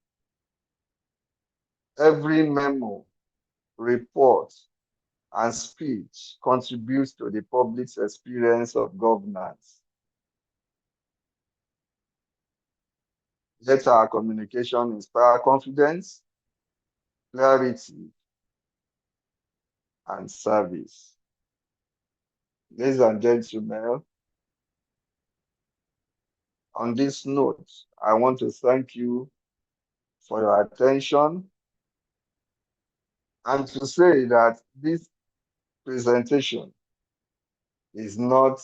Every memo, report, and speech contributes to the public's experience of governance. Let our communication inspire confidence, clarity, and service. Ladies and gentlemen, on this note, I want to thank you for your attention and to say that this presentation is not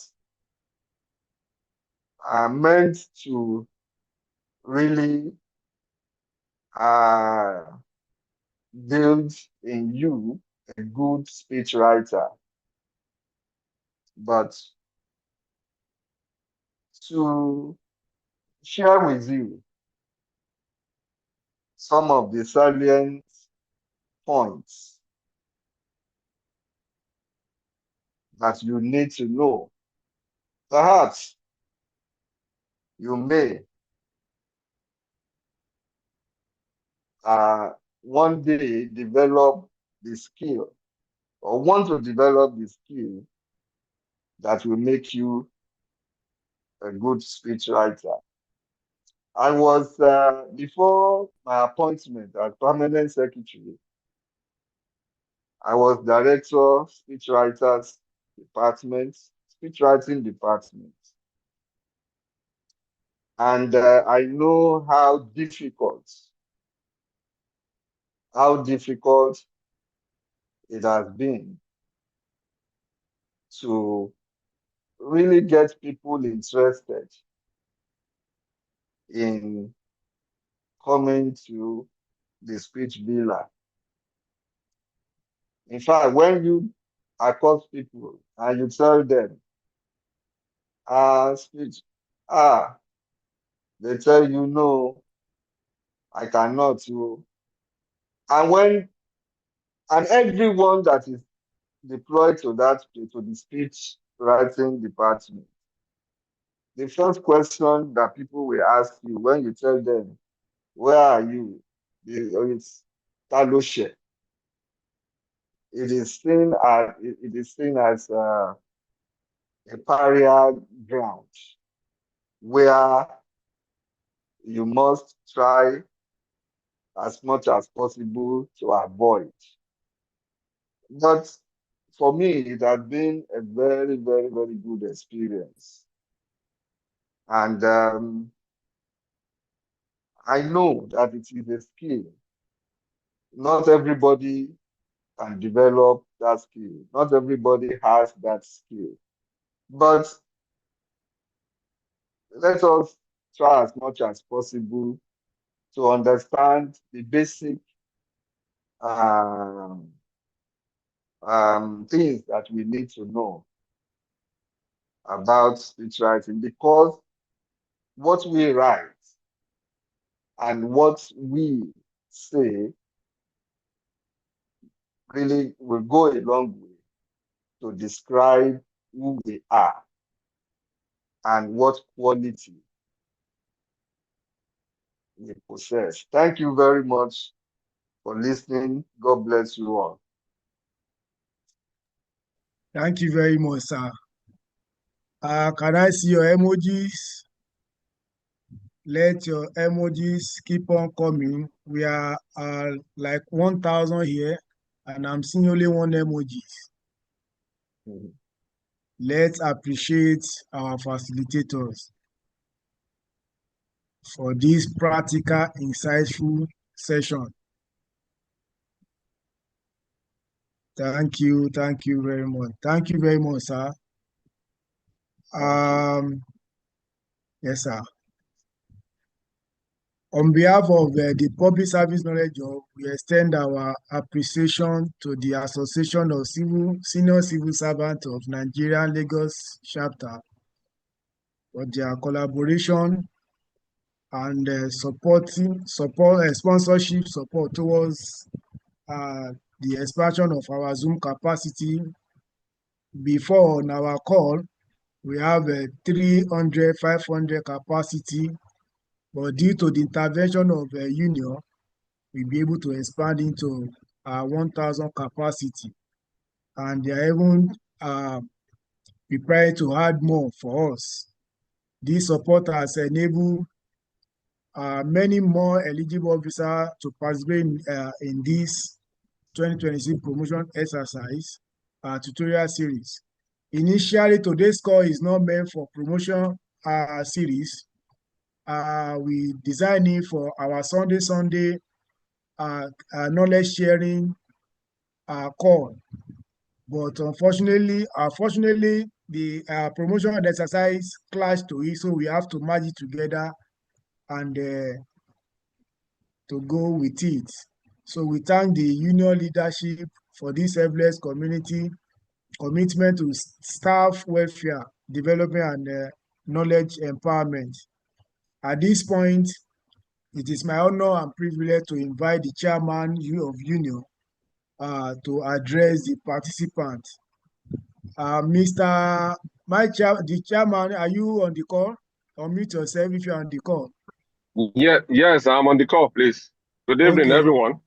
meant to really build in you a good speech writer, but to share with you some of the salient points that you need to know. Perhaps you may one day develop the skill or want to develop the skill that will make you a good speechwriter. I was, before my appointment as permanent secretary, I was director, speechwriters department, speechwriting department. And I know how difficult it has been to really get people interested in coming to the speech villa. In fact, when you accost people and you tell them, speech, they tell you, no, I cannot. And everyone that is deployed to the speech writing department, the first question that people will ask you when you tell them, where are you? It's Taloshe. It is seen as a pariah ground where you must try as much as possible to avoid. But for me, it has been a very, very, very good experience. And I know that it is a skill. Not everybody can develop that skill. Not everybody has that skill. But let us try as much as possible to understand the basic things that we need to know about speech writing, because what we write and what we say really will go a long way to describe who we are and what quality we possess. Thank you very much for listening. God bless you all. Thank you very much, sir. Can I see your emojis? Let your emojis keep on coming. We are like 1,000 here, and I'm seeing only one emoji. Let's appreciate our facilitators for this practical, insightful session. Thank you very much. Thank you very much, sir. Yes, sir. On behalf of the Public Service Knowledge Hub, we extend our appreciation to the Association of Senior Civil Servants of Nigeria Lagos Chapter for their collaboration and sponsorship support towards the expansion of our Zoom capacity. Before on our call, we have a 300, 500 capacity, but due to the intervention of the union, we'll be able to expand into 1,000 capacity. And they are even prepared to add more for us. This support has enabled many more eligible officers to participate in this 2026 promotion exercise tutorial series. Initially, today's call is not meant for promotion series. We designed it for our Sunday knowledge sharing call. But unfortunately, the promotion exercise clashed to it, so we have to merge it together and to go with it. So we thank the union leadership for this selfless community commitment to staff welfare, development, and knowledge empowerment. At this point, it is my honor and privilege to invite the chairman of union to address the participants. The chairman, are you on the call? Unmute yourself if you're on the call. Yes, I'm on the call, please. Good evening, Okay. everyone.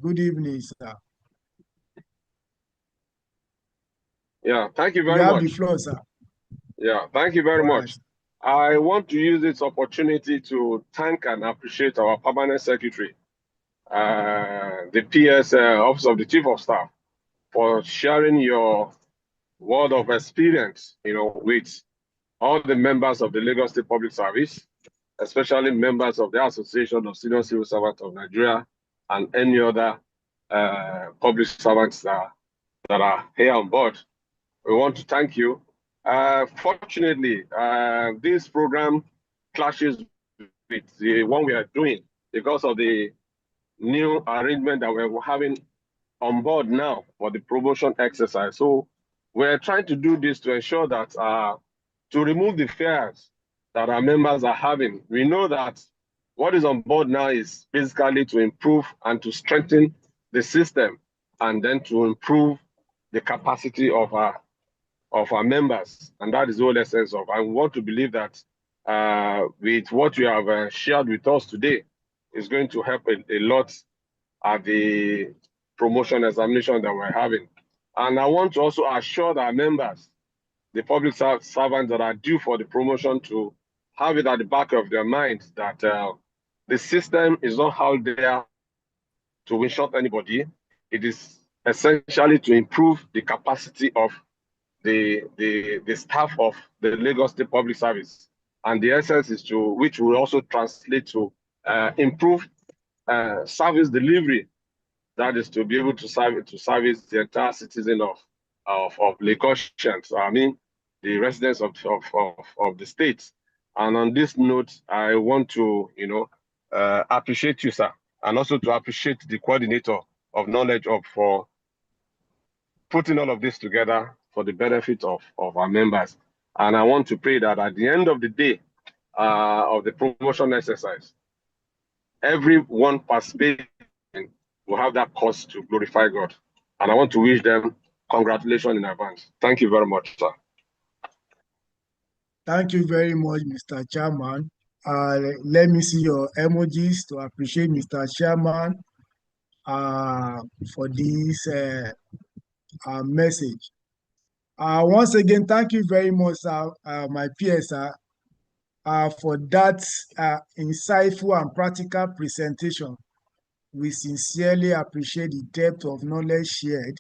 Good evening, sir. Yeah, thank you You very have much. the floor, sir. Yeah, thank you very All right. much. I want to use this opportunity to thank and appreciate our permanent secretary, the PS Office of the Chief of Staff, for sharing your word of experience, with all the members of the Lagos State Public Service, especially members of the Association of Senior Civil Servants of Nigeria and any other public servants that are here on board. We want to thank you. Fortunately, this program clashes with the one we are doing because of the new arrangement that we're having on board now for the promotion exercise. So we're trying to do this to ensure that to remove the fears that our members are having. We know that what is on board now is basically to improve and to strengthen the system and then to improve the capacity of our members. And that is the whole essence of. I want to believe that with what you have shared with us today is going to help a lot at the promotion examination that we're having. And I want to also assure our members, the public servants that are due for the promotion, to have it at the back of their minds that the system is not out there to win shot anybody. It is essentially to improve the capacity of the staff of the Lagos State Public Service. And the essence is which will also translate to improve service delivery. That is to be able to service the entire citizen of Lagosians. I mean, the residents of the state. And on this note, I want to, appreciate you, sir, and also to appreciate the coordinator of Knowledge Hub for putting all of this together for the benefit of our members. And I want to pray that at the end of the day of the promotion exercise, everyone participating will have that cause to glorify God. And I want to wish them congratulations in advance. Thank you very much, sir. Thank you very much, Mr. Chairman. Let me see your emojis to appreciate Mr. Chairman for this message. Once again, thank you very much, my peers, for that insightful and practical presentation. We sincerely appreciate the depth of knowledge shared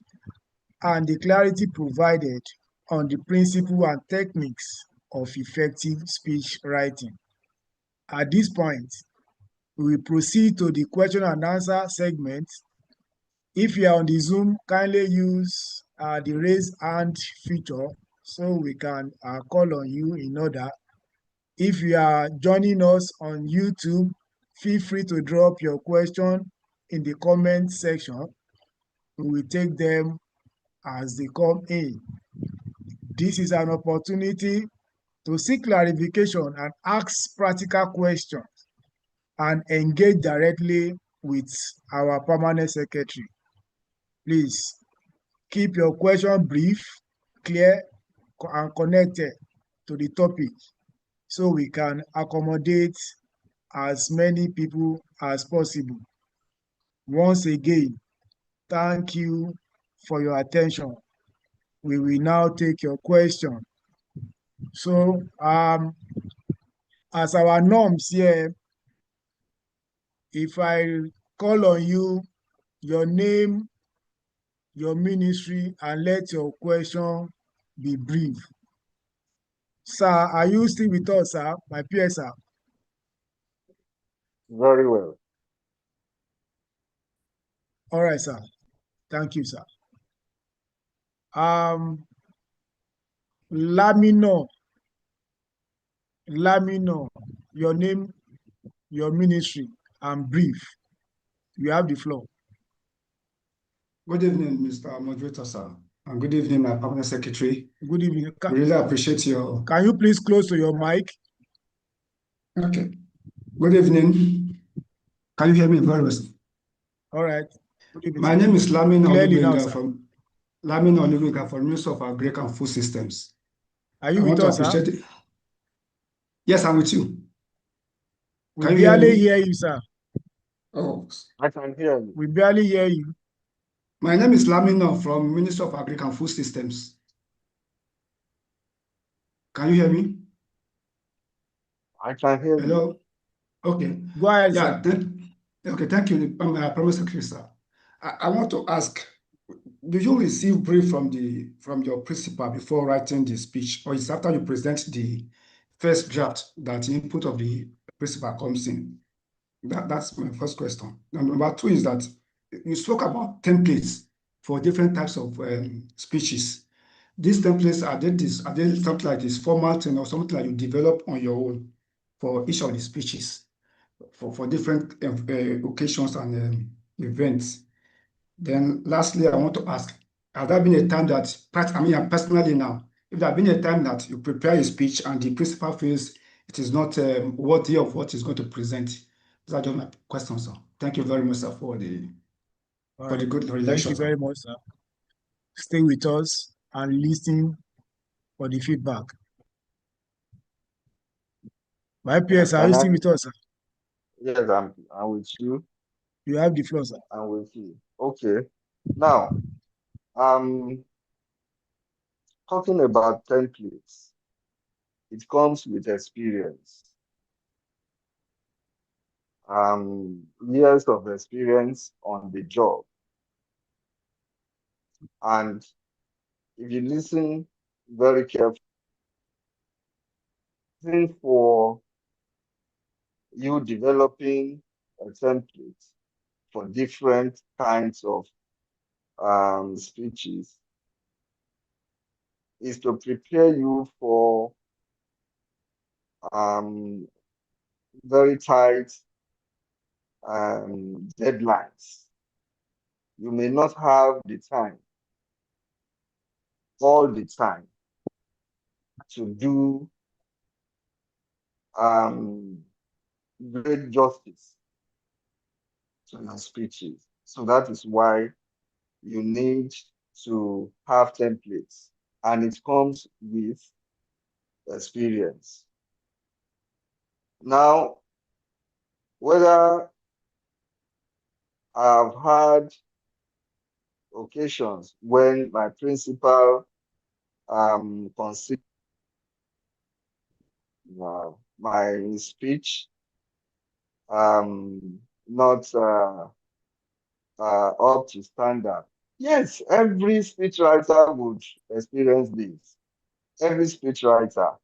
and the clarity provided on the principle and techniques of effective speech writing. At this point, we will proceed to the question and answer segment. If you are on the Zoom, kindly use the raise hand feature so we can call on you in order. If you are joining us on YouTube, feel free to drop your question in the comment section. We will take them as they come in. This is an opportunity to seek clarification and ask practical questions and engage directly with our permanent secretary. Please keep your question brief, clear, and connected to the topic so we can accommodate as many people as possible. Once again, thank you for your attention. We will now take your question. So, as our norms here, if I call on you, your name, your ministry, and let your question be brief. Sir, are you still with us, sir? My peers, sir. Very well. All right, sir. Thank you, sir. Lamino, your name, your ministry, and brief. You have the floor. Good evening, Mr. Moderator, sir. And good evening, my permanent secretary. Good evening. We really appreciate your. Can you please close to your mic? Okay. Good evening. Can you hear me very well? All right. Good evening, My sir. name is Lamina Clearly now, Olubenga sir. from Lamina Olubenga from Ministry of Agriculture and Food Systems. Are I you want with to us, sir? appreciate it. Yes, I'm with you. We Can you hear barely me? hear you, sir. Oh, I can hear you. We barely hear you. my name is Lamina from Ministry of Agriculture and Food Systems. Can you hear me? I can hear you. Hello? Okay. Go ahead, Yeah, sir. okay, thank you, Permanent Secretary, sir. I want to ask, do you receive brief from your principal before writing the speech, or is after you present the first draft that the input of the principal comes in? That's my first question. And number two is that you spoke about templates for different types of speeches. These templates, are they something like this format thing or something like you develop on your own for each of the speeches for different occasions and events? Then lastly, I want to ask, has there been a time that, personally now, if there has been a time that you prepare a speech and the principal feels it is not worthy of what he's going to present? These are just my questions, sir. Thank you very much, sir, for the All for the right. good Thank relation, you sir. very much, sir. Stay with us and listen for the feedback. My peers, are you still with us, sir? Yes, I'm with you. You have the floor, sir. I'm with you. Okay. Now, talking about templates, it comes with experience. Years of experience on the job. And if you listen very carefully, for you developing a template for different kinds of speeches is to prepare you for very tight deadlines. You may not have the time, all the time, to do great justice to your speeches. So that is why you need to have templates, and it comes with experience. Now, whether I've had occasions when my principal considered my speech not up to standard. Yes, every speechwriter would experience this. Every speechwriter.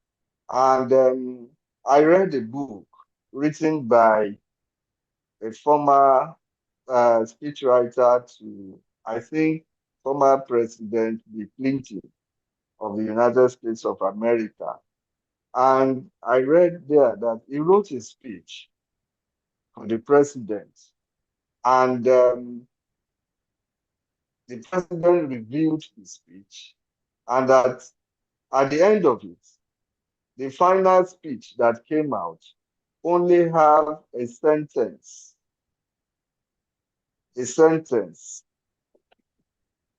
And I read a book written by a former speechwriter to, I think, former President Bill Clinton of the United States of America. And I read there that he wrote a speech for the president. And the president reviewed the speech, and that at the end of it, the final speech that came out only have a sentence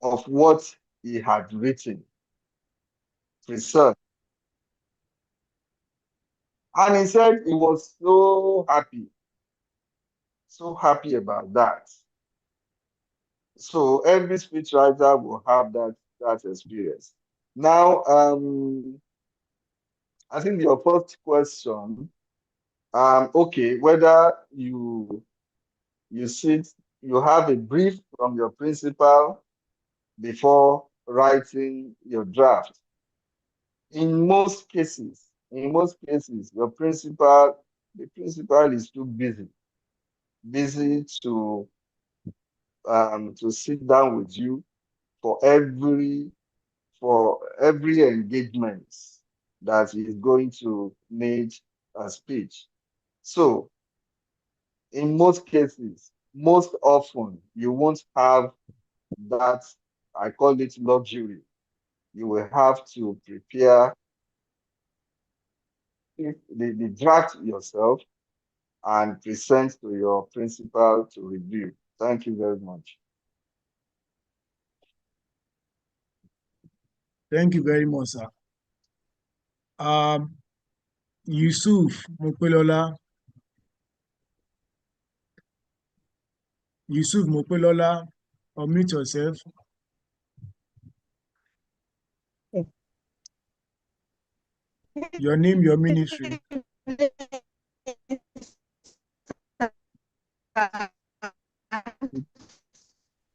of what he had written, preserved. And he said he was so happy about that. So every speechwriter will have that experience. Now, I think your first question, okay, whether you you sit, you have a brief from your principal before writing your draft. In most cases, the principal is too busy to sit down with you for every engagement that is going to need a speech. So in most cases, most often, you won't have that, I call it luxury. You will have to prepare the draft yourself and present to your principal to review. Thank you very much. Thank you very much, sir. Yusuf Mopelola. Yusuf Mopelola, unmute yourself. Your name, your ministry.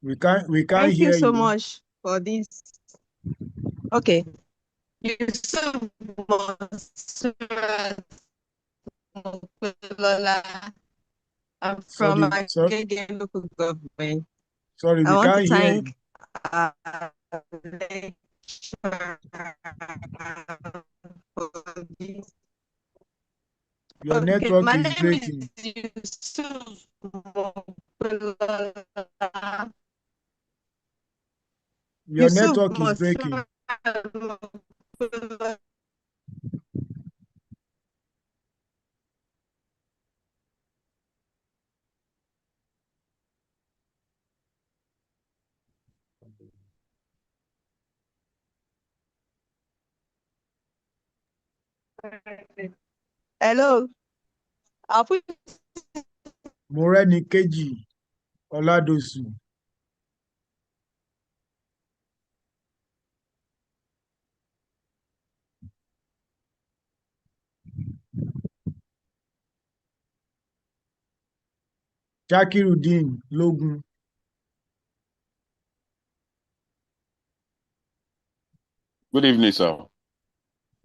We can't Thank hear you so you. much for this. Okay. Yusuf Monsurat Mopelola. I'm from Agege local government. Sorry, I we want to can't hear you. thank our lecturer for this. Your Okay, network my is name breaking. is Yusuf Mopelola. Your Yusuf network is breaking. Mopelola. Hello. I'll put Morenikeji Oladosu. Shakirudin Logun. Good evening, sir.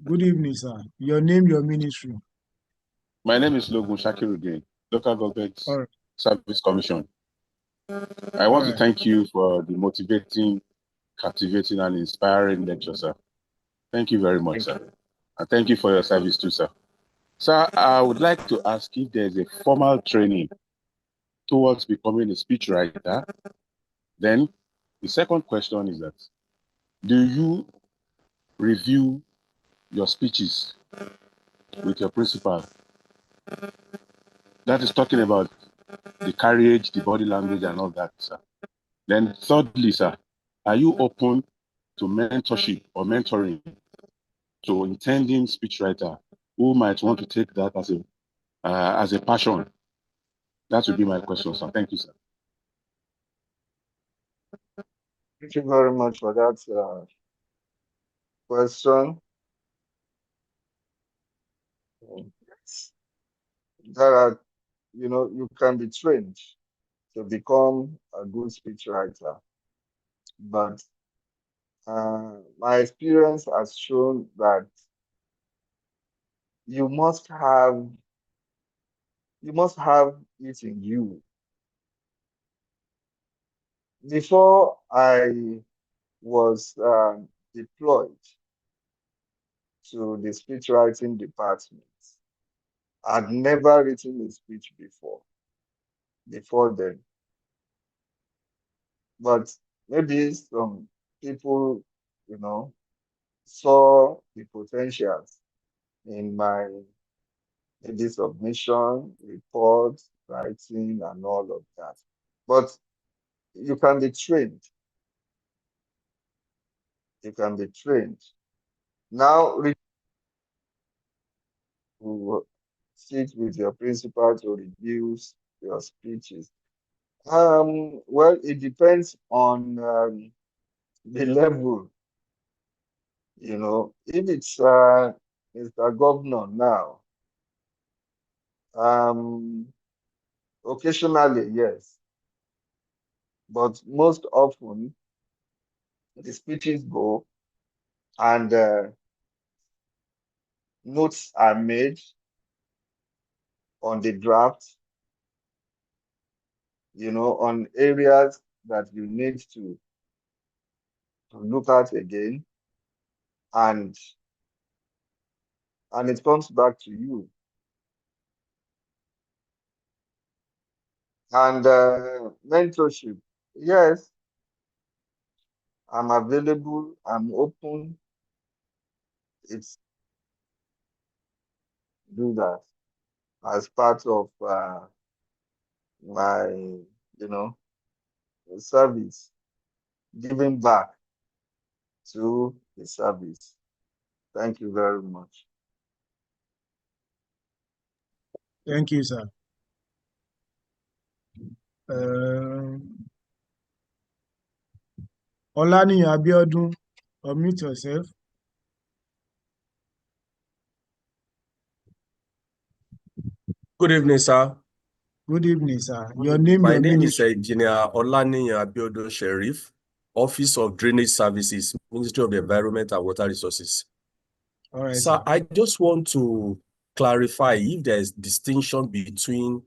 Good evening, sir. Your name, your ministry. My name is Logun Shakirudin, Local Government All Service Commission. I want to thank you for the motivating, captivating, and inspiring lecture, sir. Thank you very much, sir. And thank you for your service too, sir. Sir, I would like to ask if there's a formal training towards becoming a speechwriter. Then the second question is that, do you review your speeches with your principal? That is talking about the carriage, the body language, and all that, sir. Then thirdly, sir, are you open to mentorship or mentoring to intending speechwriter who might want to take that as a passion? That would be my question, sir. Thank you, sir. Thank you very much for that question. There are, you can be trained to become a good speechwriter, but my experience has shown that you must have it in you. Before I was deployed to the speechwriting department, I'd never written a speech before then. But maybe some people, saw the potentials in my maybe submission, report, writing, and all of that. But you can be trained. You can be trained. Now, to sit with your principal to review your speeches. Well, it depends on the level. If it's Mr. Governor now, Occasionally, yes. But most often, the speeches go and notes are made on the draft, on areas that you need to look at again, and it comes back to you. And mentorship, yes, I'm available, I'm open. It's do that as part of my, service, giving back to the service. Thank you very much. Thank you, sir. Olaniyan Abiodun, unmute yourself. Good evening, sir. Good evening, sir. Your name, My your name is ministry. Engineer Olaniyan Abiodun Sheriff, Office of Drainage Services, Ministry of the Environment and Water Resources. All right, Sir, sir. I just want to clarify if there is distinction between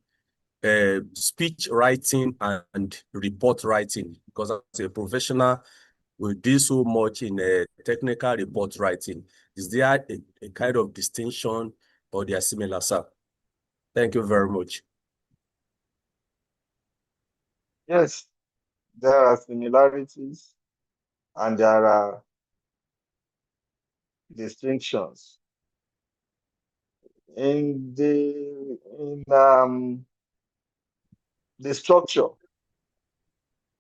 speech writing and report writing, because as a professional, we deal so much in technical report writing. Is there a kind of distinction or they are similar, sir? Thank you very much. Yes, there are similarities and there are distinctions. In the structure,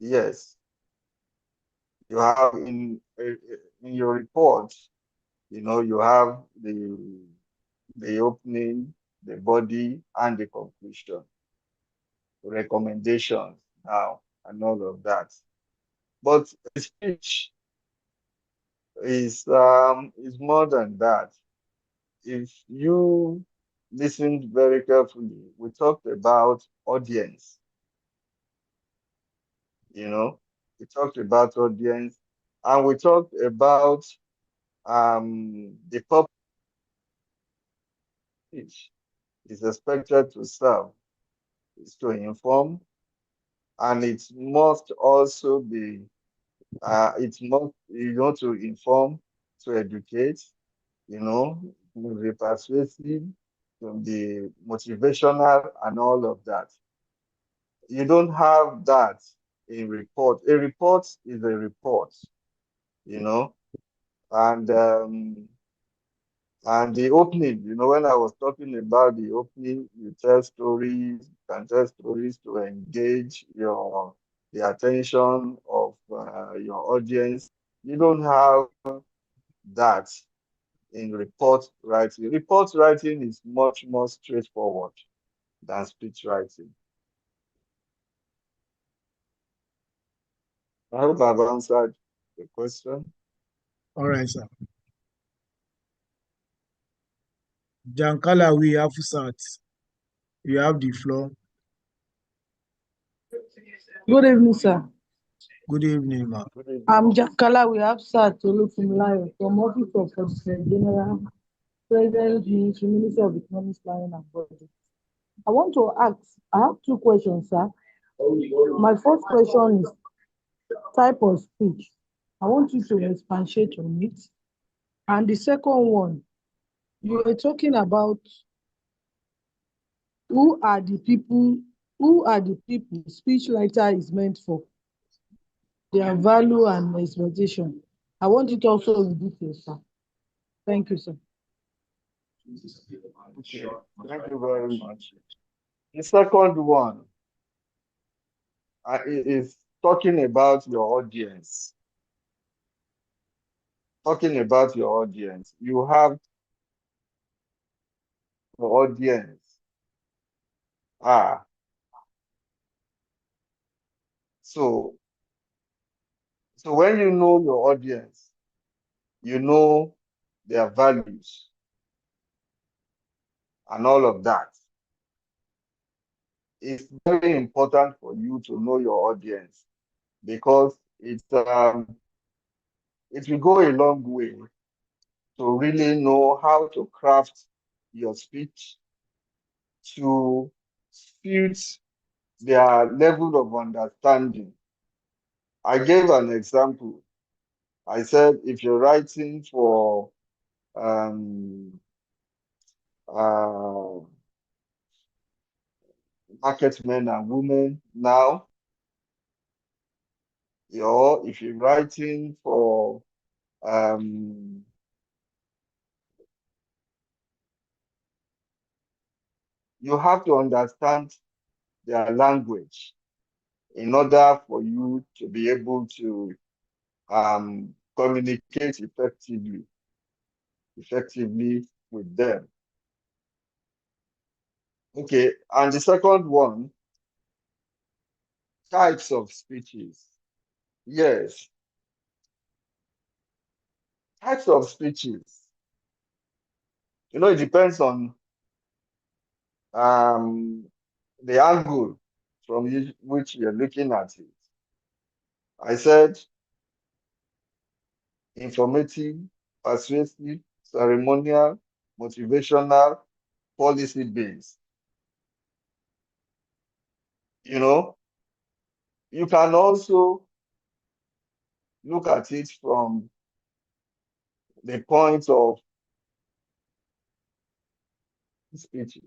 yes, you have in your report, you have the opening, the body, and the conclusion, recommendations now, and all of that. But a speech is more than that. If you listened very carefully, we talked about audience. We talked about audience, and we talked about the purpose is expected to serve is to inform, and it must also be to inform, to educate, to be persuasive, to be motivational, and all of that. You don't have that in report. A report is a report, and the opening, when I was talking about the opening, you tell stories, you can tell stories to engage the attention of your audience. You don't have that in report writing. Report writing is much more straightforward than speech writing. I hope I've answered the question. All right, sir. Jankalawi Afusat, you have the floor. Good evening, sir. Good evening, ma'am. I'm Jankalawi Afusat Olufunmilayo from Office of Solicitor General, President, Ministry of Economic Planning and Budget. I want to ask, I have two questions, sir. My first question is type of speech. I want you to expatiate on it. And the second one, you were talking about who are the people speech writer is meant for, their value and expectation. I want it also in detail, sir. Thank you, sir. Okay. Thank you very much. The second one is talking about your audience. Talking about your audience. You have your audience. So when you know your audience, you know their values and all of that. it's very important for you to know your audience because it will go a long way to really know how to craft your speech to suit their level of understanding. I gave an example. I said if you're writing for market men and women now, or if you're writing for you have to understand their language in order for you to be able to communicate effectively with them. Okay, and the second one, types of speeches. Yes, types of speeches. You know, it depends on the angle from which you're looking at it. I said informative, persuasive, ceremonial, motivational, policy-based. You know, you can also look at it from the point of speeches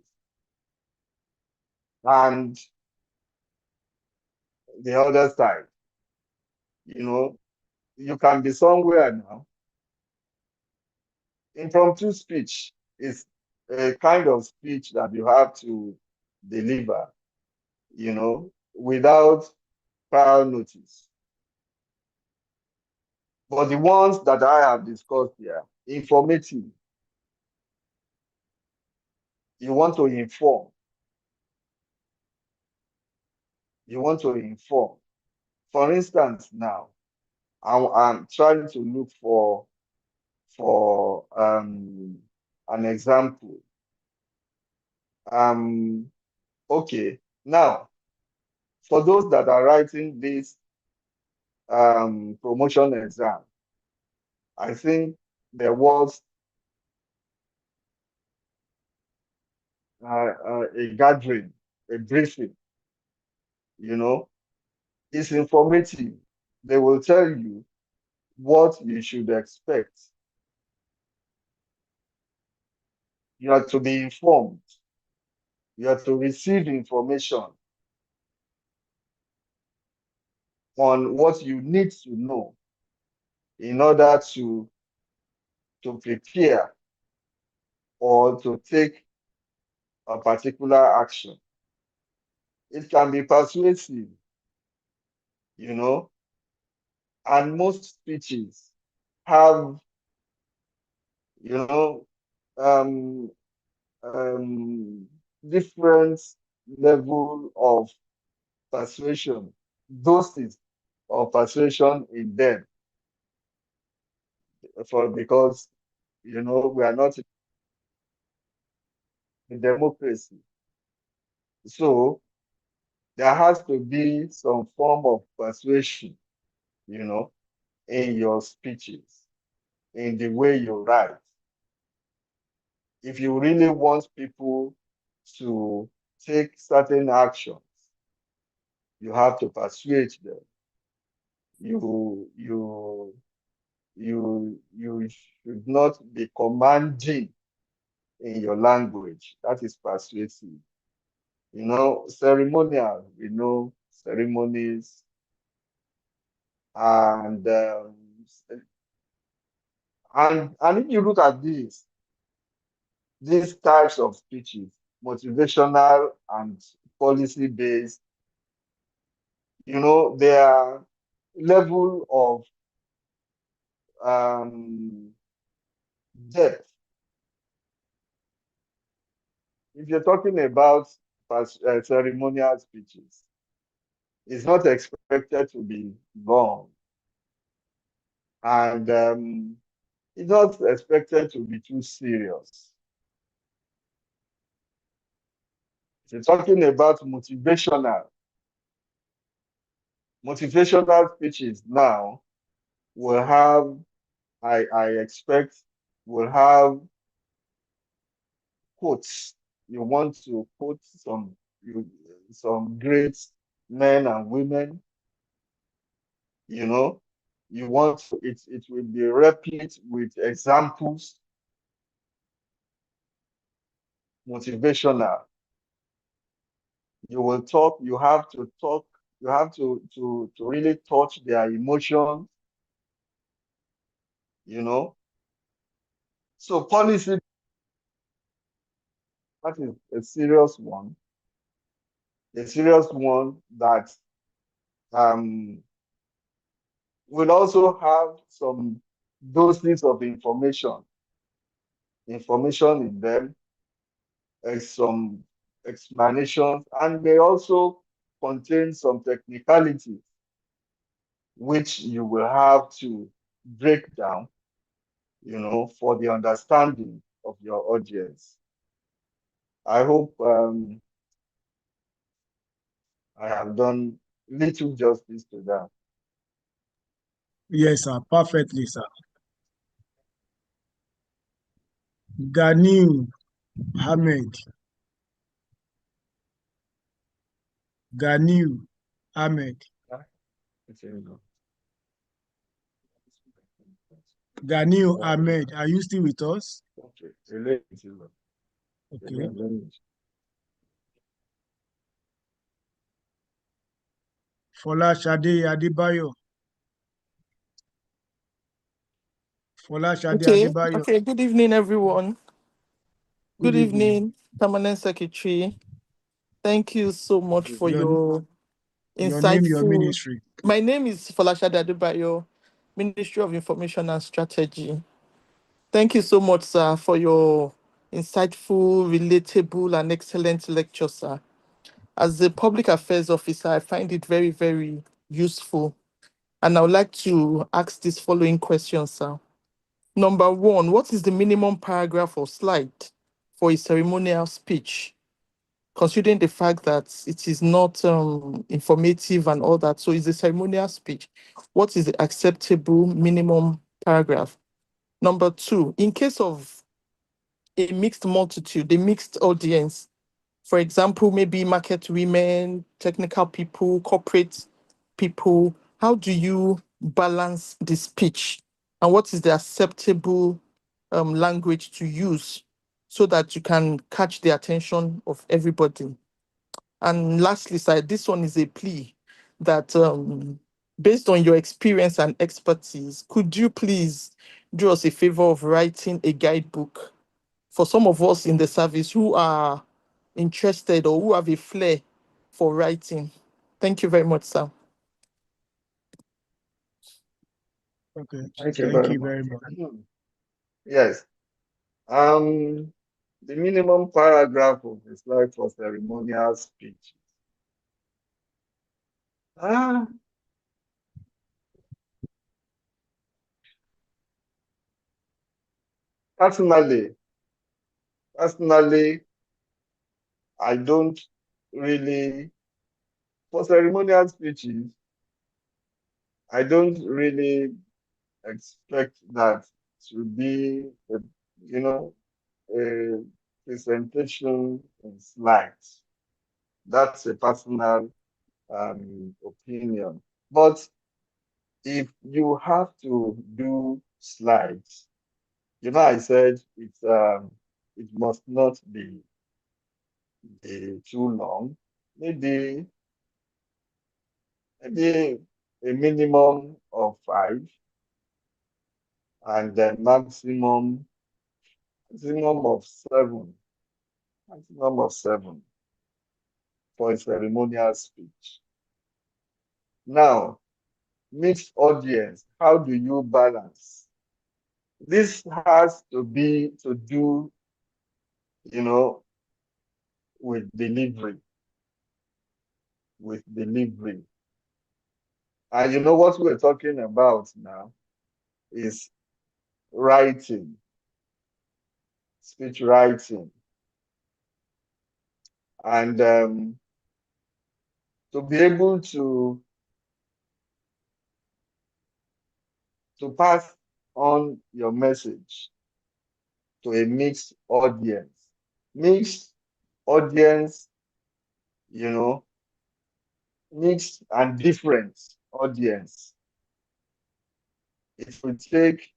and the other side. You know, you can be somewhere now. Impromptu speech is a kind of speech that you have to deliver, you know, without prior notice. But the ones that I have discussed here, informative, you want to inform. You want to inform. For instance, now, I'm trying to look for an example. Okay, now, for those that are writing this promotion exam, I think there was a gathering, a briefing, you know, it's informative. They will tell you what you should expect. You have to be informed. You have to receive information on what you need to know in order to prepare or to take a particular action. It can be persuasive, you know, and most speeches have, you know, different level of persuasion, doses of persuasion in them. Because you know we are not in democracy, so there has to be some form of persuasion, you know, in your speeches, in the way you write. If you really want people to take certain actions, you have to persuade them. You should not be commanding in your language. That is persuasive. You know, ceremonial, you know, ceremonies and if you look at these types of speeches, motivational and policy based, you know, their level of depth. If you're talking about ceremonial speeches, it's not expected to be long, and it's not expected to be too serious. We're talking about motivational speeches now will have, I expect, will have quotes. You want to quote some great men and women, you know. You want to, it will be replete with examples, motivational. You will talk, you have to talk, you have to really touch their emotions, you know. So policy, that is a serious one that will also have some doses of information in them, some explanations, and they also contain some technicalities which you will have to break down, you know, for the understanding of your audience. I hope I have done little justice to that. Yes, sir. Perfectly, sir. Ganiu Ahmed. Ganiu Ahmed. Ganiu Ahmed, are you still with us? Okay. Okay. Folashade Adebayo. Folashade Adebayo. Okay, good evening, everyone. Good evening, Permanent Secretary. Thank you so much for your name, your insightful. ministry. My name is Folashade Adebayo, Ministry of Information and Strategy. Thank you so much, sir, for your insightful, relatable, and excellent lecture, sir. As a public affairs officer, I find it very, very useful. And I would like to ask this following question, sir. Number one, what is the minimum paragraph or slide for a ceremonial speech, considering the fact that it is not informative and all that? So it's a ceremonial speech. What is the acceptable minimum paragraph? Number two, in case of a mixed multitude, a mixed audience, for example, maybe market women, technical people, corporate people, how do you balance the speech? And what is the acceptable language to use so that you can catch the attention of everybody? And lastly, sir, this one is a plea that based on your experience and expertise, could you please do us a favor of writing a guidebook for some of us in the service who are interested or who have a flair for writing? Thank you very much, sir. Okay. Thank you Thank very you much. very much. Yes. The minimum paragraph of the slide for ceremonial speech. Personally, I don't really, for ceremonial speeches, I don't really expect that to be, a presentation in slides. That's a personal opinion. But if you have to do slides, I said it must not be too long. Maybe a minimum of 5 and then maximum of 7. Maximum of 7 for a ceremonial speech. Now, mixed audience, how do you balance? This has to do, with delivery. And what we're talking about now is writing, speech writing. and to be able to pass on your message to a mixed audience. Mixed audience, you know, mixed and different audience. It will take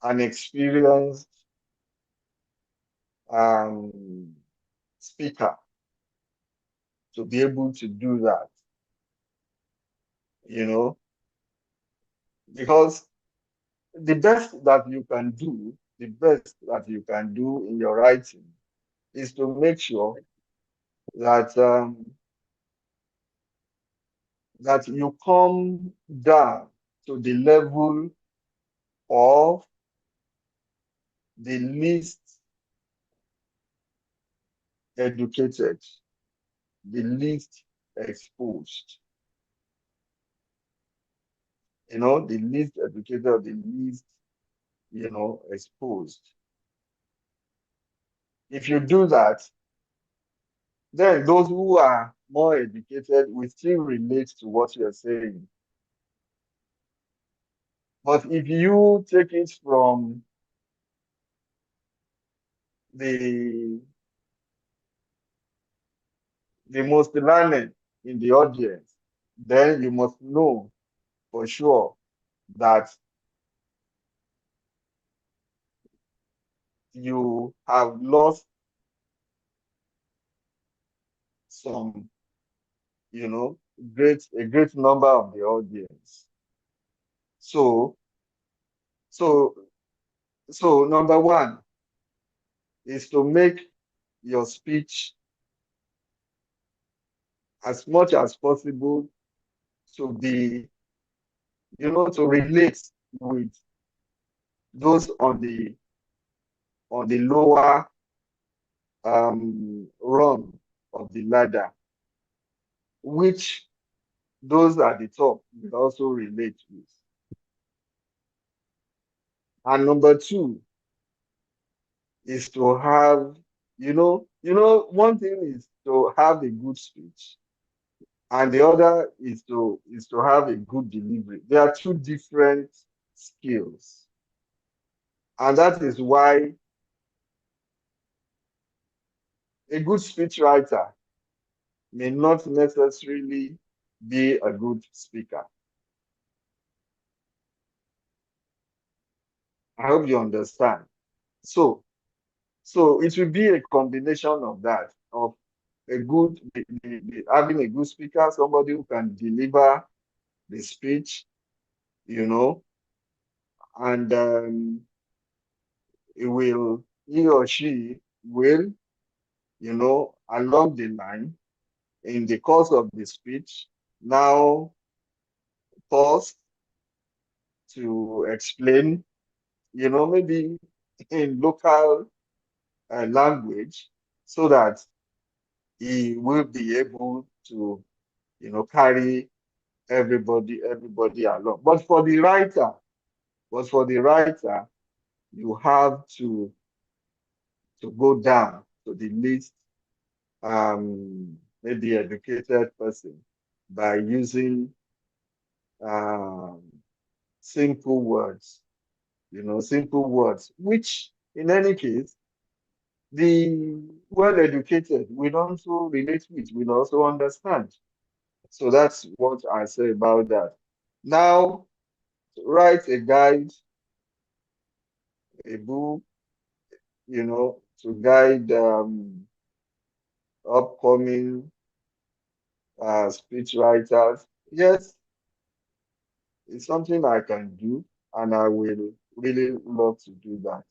an experienced speaker to be able to do that, because the best that you can do, in your writing is to make sure that that you come down to the level of the least educated, the least exposed. The least educated, the least, exposed. If you do that, then those who are more educated will still relate to what you're saying. But if you take it from the most learned in the audience, then you must know for sure that you have lost some, a great number of the audience. So number one is to make your speech as much as possible to be, to relate with those on the lower rung of the ladder, which those at the top will also relate with. And number two is to have, one thing is to have a good speech, and the other is to have a good delivery. They are two different skills. And that is why a good speechwriter may not necessarily be a good speaker. I hope you understand. So it will be a combination of that, of having a good speaker, somebody who can deliver the speech, and he or she will, along the line, in the course of the speech, now pause to explain, maybe in local language, so that he will be able to, carry everybody along. But for the writer, you have to go down to the least maybe educated person by using simple words, which in any case, the well-educated will also relate with, will also understand. So that's what I say about that. Now, write a guide, a book, to guide upcoming speech writers. Yes, it's something I can do, and I will really love to do that.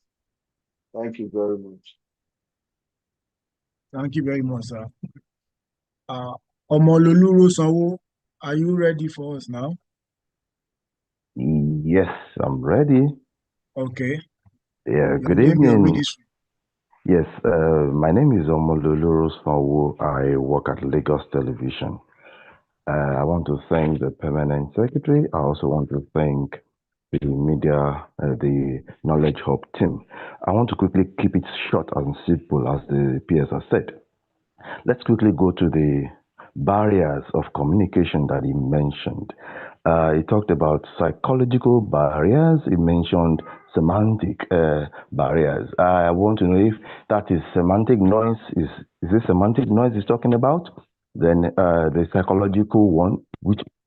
Thank you very much. Thank you very much, sir. Omololuro Sanwo, are you ready for us now? Yes, I'm ready. Okay. Yeah, Your good name, your evening. ministry. Yes, my name is Omololuro Sanwo. I work at Lagos Television. I want to thank the permanent secretary. I also want to thank the media, the Knowledge Hub team. I want to quickly keep it short and simple, as the PS has said. Let's quickly go to the barriers of communication that he mentioned. He talked about psychological barriers. He mentioned semantic barriers. I want to know if that is semantic noise. Is this semantic noise he's talking about? Then the psychological one,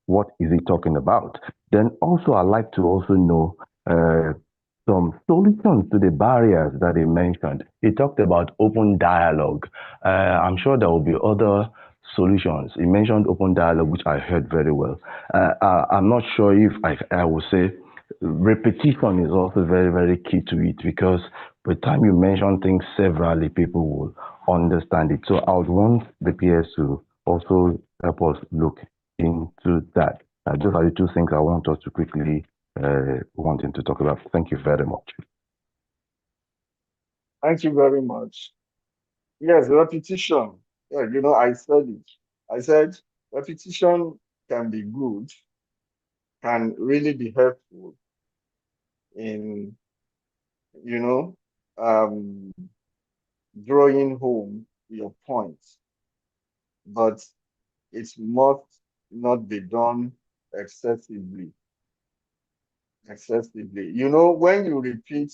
what is he talking about? Then also, I'd like to also know some solutions to the barriers that he mentioned. He talked about open dialogue. I'm sure there will be other solutions. He mentioned open dialogue, which I heard very well. I'm not sure if I will say repetition is also very, very key to it, because by the time you mention things severally, people will understand it. So I would want the PS to also help us look into that. Those are the two things I want us to quickly wanting to talk about. Thank you very much. Thank you very much. Yes, repetition. Yeah, I said it. I said repetition can be good, can really be helpful in, um, drawing home your points, but it must not be done excessively. Excessively. When you repeat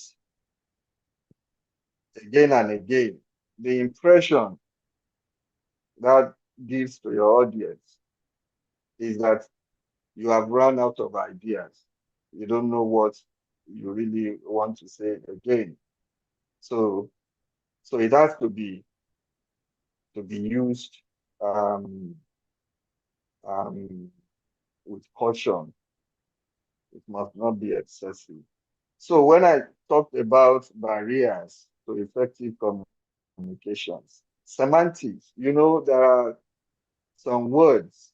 again and again, the impression that gives to your audience is that you have run out of ideas. You don't know what you really want to say again. So it has to be used with caution. It must not be excessive. So when I talked about barriers to effective communications, semantics, there are some words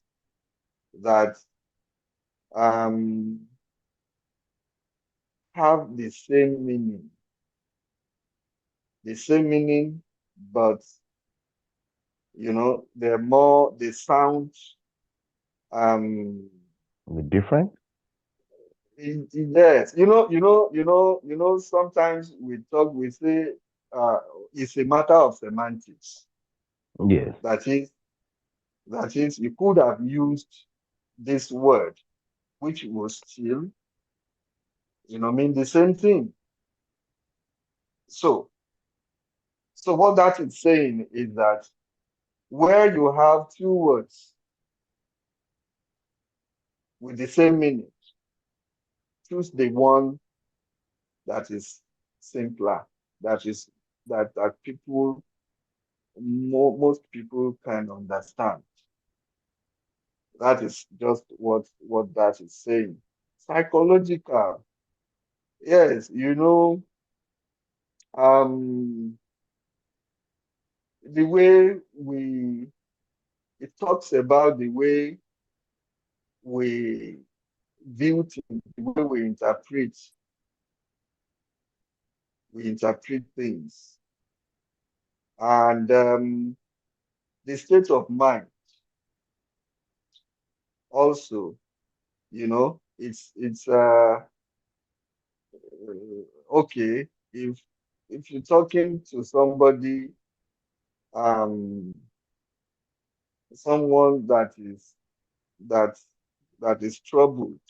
that have the same meaning, but they sound different. Yes, sometimes we say it's a matter of semantics. Yes. That is, you could have used this word, which was still, mean the same thing. So what that is saying is that where you have two words with the same meaning, choose the one that is simpler, that people, most people can understand. That is just what that is saying. Psychological, yes, the way it talks about the way we view things, the way we interpret things, and the state of mind also, it's okay if you're talking to somebody, someone that is troubled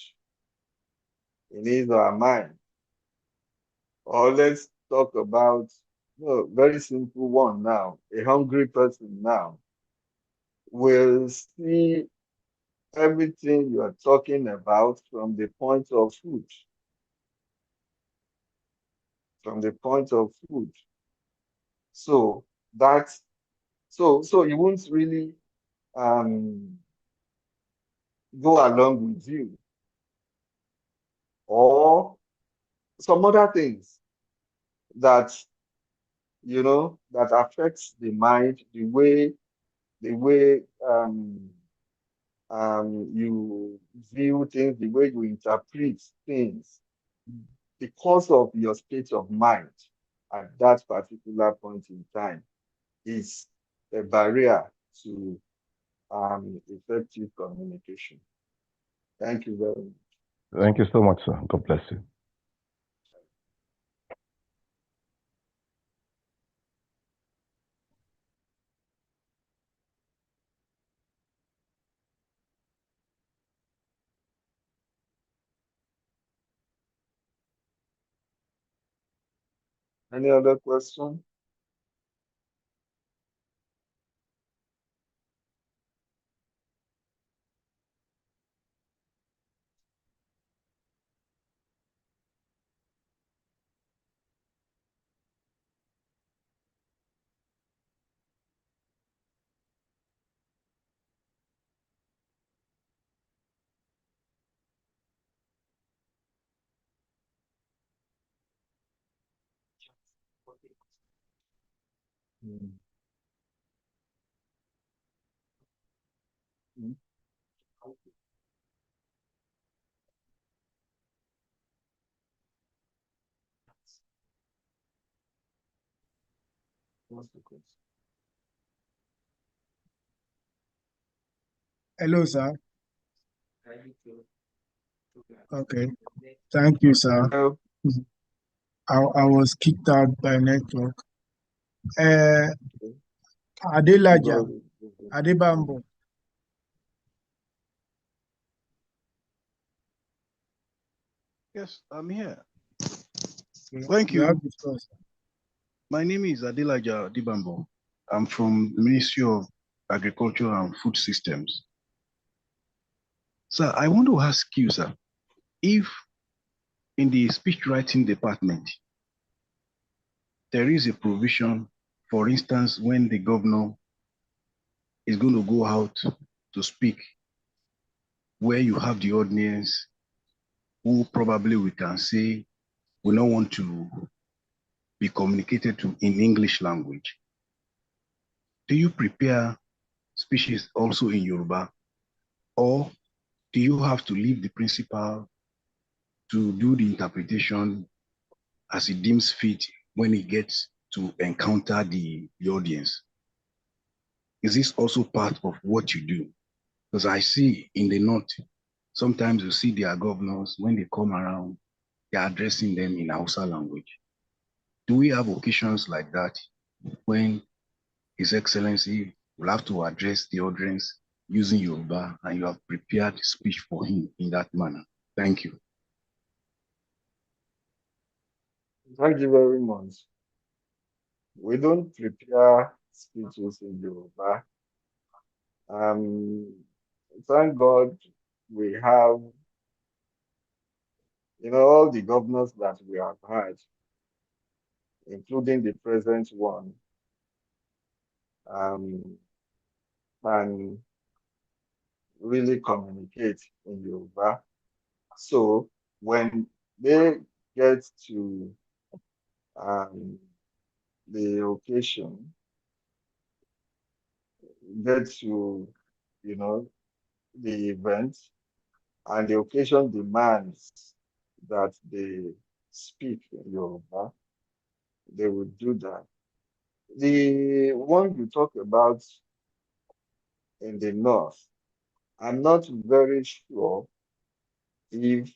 in his or her mind, or let's talk about very simple one now. A hungry person now will see everything you are talking about from the point of food. From the point of food. So you won't really go along with you. Or some other things that that affects the mind, the way you view things, the way you interpret things, because of your state of mind at that particular point in time, is a barrier to effective communication. Thank you very much. Thank you so much, sir. God bless you. Any other question? Mm. Mm. What's the question? Hello, sir. Okay. Thank you, sir. Hello? I was kicked out by network. Okay. Adelaja, Go- go- Adebambo. Yes, I'm here. Okay, Thank you have you. the floor, sir. My name is Adelaja Dibambo. I'm from the Ministry of Agriculture and Food Systems. Sir, I want to ask you, sir, if in the speech writing department, there is a provision, for instance, when the governor is going to go out to speak, where you have the audience who probably we can say will not want to be communicated to in English language. Do you prepare speeches also in Yoruba, or do you have to leave the principal to do the interpretation as he deems fit when he gets to encounter the audience? Is this also part of what you do? Because I see in the north, sometimes you see their governors, when they come around, they're addressing them in Hausa language. Do we have occasions like that when His Excellency will have to address the audience using Yoruba and you have prepared speech for him in that manner? Thank you. Thank you very much. We don't prepare speeches in Yoruba. Thank God we have, all the governors that we have had, including the present one, can really communicate in Yoruba. So when they get to the occasion, get to, the event, and the occasion demands that they speak in Yoruba, they will do that. The one you talk about in the north, I'm not very sure if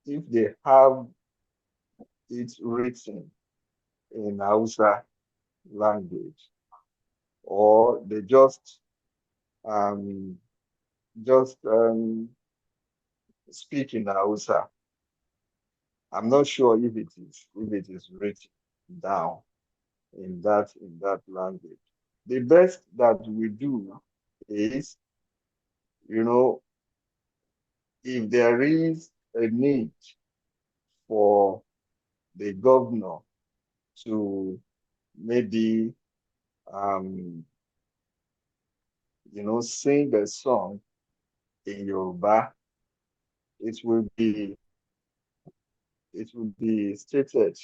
they have it written in Hausa language, or they just speak in Hausa. I'm not sure if it is written down in that language. The best that we do is, if there is a need for the governor to maybe sing a song in Yoruba, it will be stated,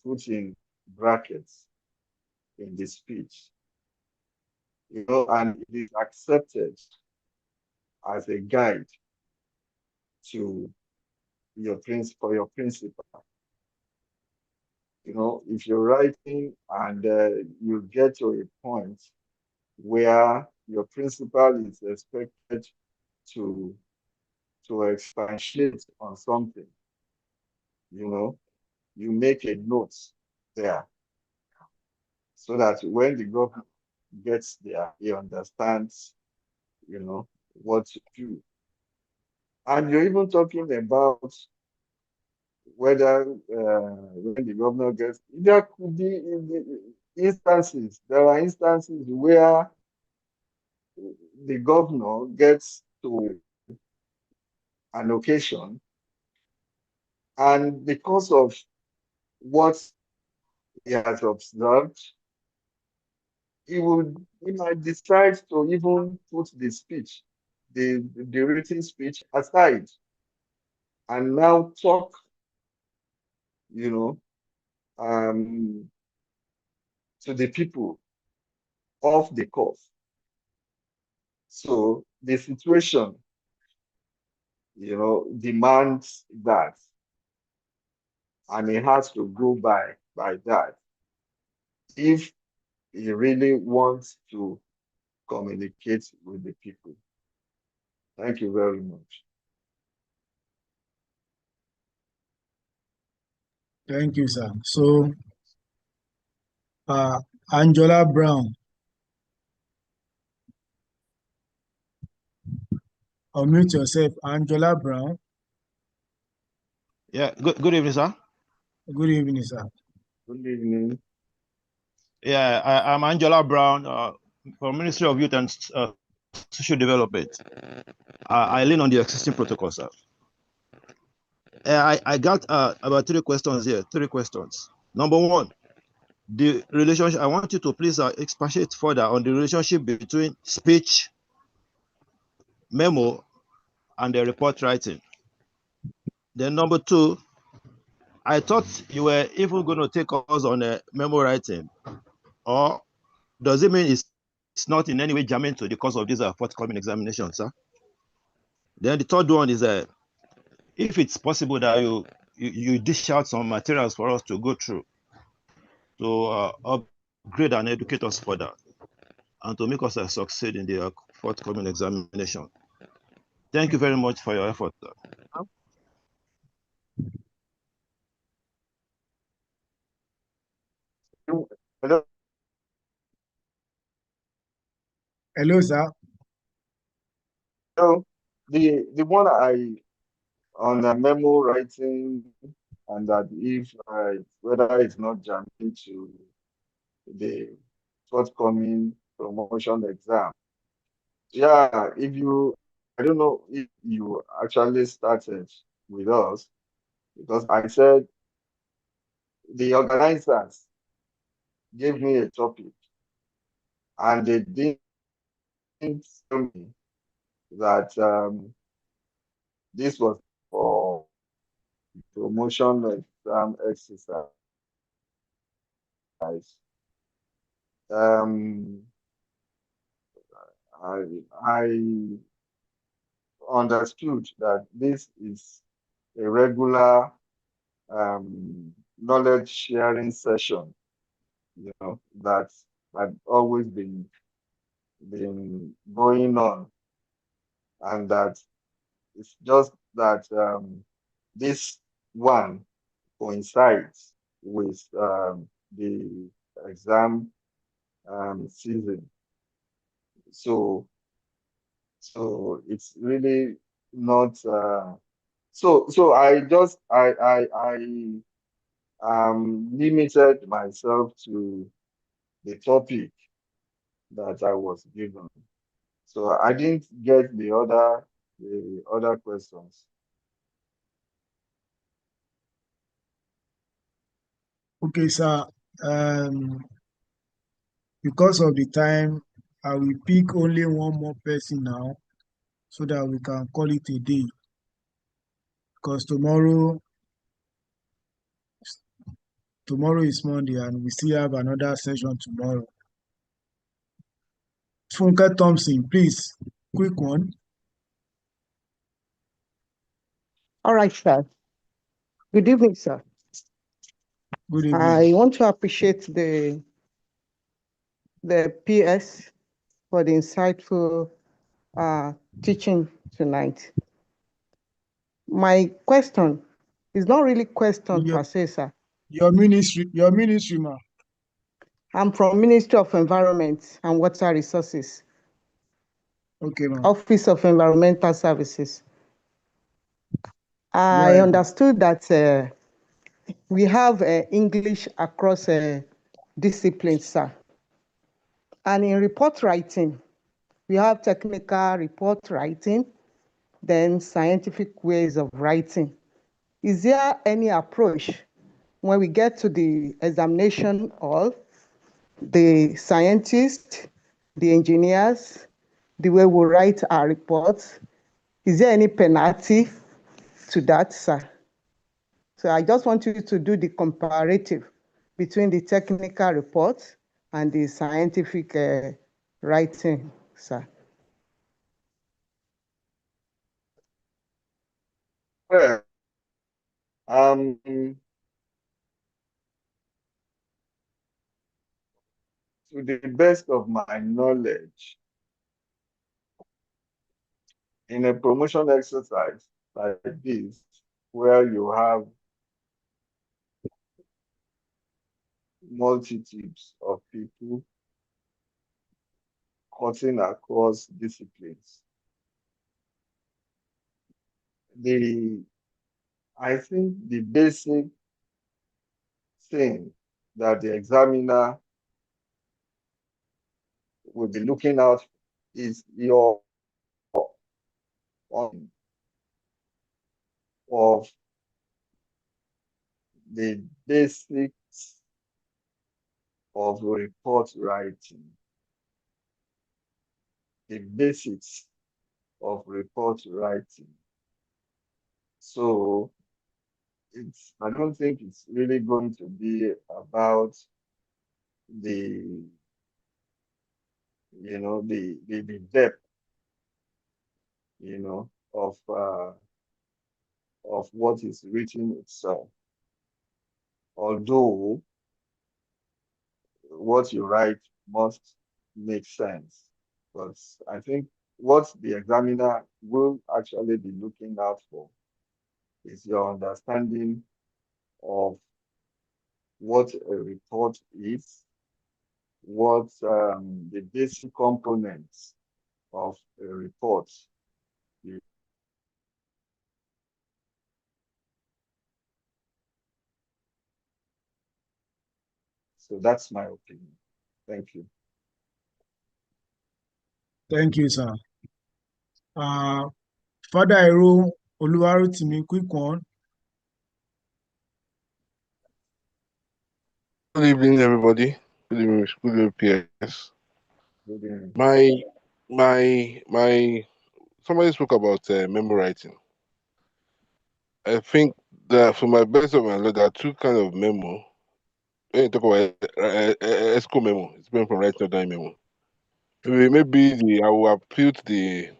put in brackets in the speech, and it is accepted as a guide to your principal. If you're writing and you get to a point where your principal is expected to expatiate on something, you make a note there so that when the government gets there, he understands, what to do. And you're even talking about whether when the governor gets, there could be instances, there are instances where the governor gets to an occasion, and because of what he has observed, he might decide to even put the speech, the written speech aside, and now talk, to the people off the cuff. So the situation, demands that, and he has to go by that if he really wants to communicate with the people. Thank you very much. Thank you, sir. So, Angela Brown, unmute yourself. Angela Brown. Yeah, good evening, sir. Good evening, sir. Good evening. Yeah, I'm Angela Brown from Ministry of Youth and Social Development. I lean on the existing protocol, sir. I got about 3 questions here. 3 questions. Number 1, the relationship. I want you to please expatiate further on the relationship between speech, memo, and the report writing. Then number 2, I thought you were even going to take us on a memo writing, or does it mean it's not in any way germane to the course of this forthcoming examination, sir? Then the third one is if it's possible that you dish out some materials for us to go through to upgrade and educate us further and to make us succeed in the forthcoming examination. Thank you very much for your effort. Hello. Hello, sir. So the one on the memo writing, and that if whether it's not germane to the forthcoming promotion exam. Yeah, I don't know if you actually started with us, because I said the organizers gave me a topic and they didn't tell me that this was for promotion exam exercise. I understood that this is a regular knowledge sharing session, that had always been going on, and that it's just that this one coincides with the exam season. So it's really not so I limited myself to the topic that I was given. So I didn't get the other questions. Okay, sir. Because of the time, I will pick only one more person now so that we can call it a day. Because tomorrow is Monday and we still have another session tomorrow. Funke Thompson, please, quick one. All right, sir. Good evening, sir. Good evening. I want to appreciate the PS for the insightful teaching tonight. My question is not really question per se, sir. Your ministry, ma. I'm from Ministry of Environment and Water Resources. Okay, ma. Office of Environmental Services. I understood that we have English across disciplines, sir. And in report writing, we have technical report writing, then scientific ways of writing. Is there any approach when we get to the examination hall, the scientists, the engineers, the way we write our reports, is there any penalty to that, sir? So I just want you to do the comparative between the technical report and the scientific writing, sir. Well, to the best of my knowledge, in a promotion exercise like this, where you have multitudes of people cutting across disciplines, I think the basic thing that the examiner will be looking out is your of the basics of report writing. The basics of report writing. So I don't think it's really going to be about the depth, of what is written itself. Although what you write must make sense. But I think what the examiner will actually be looking out for is your understanding of what a report is, what the basic components of a report is. So that's my opinion. Thank you. Thank you, sir. Father Airo Oluwarotimi, quick one. Good evening, everybody. Good evening, PS. Good evening. My. Somebody spoke about memo writing. I think that, for my best of my knowledge, there are two kinds of memo. When you talk about ESCO memo, it's different from writing down memo. Maybe I will appeal to the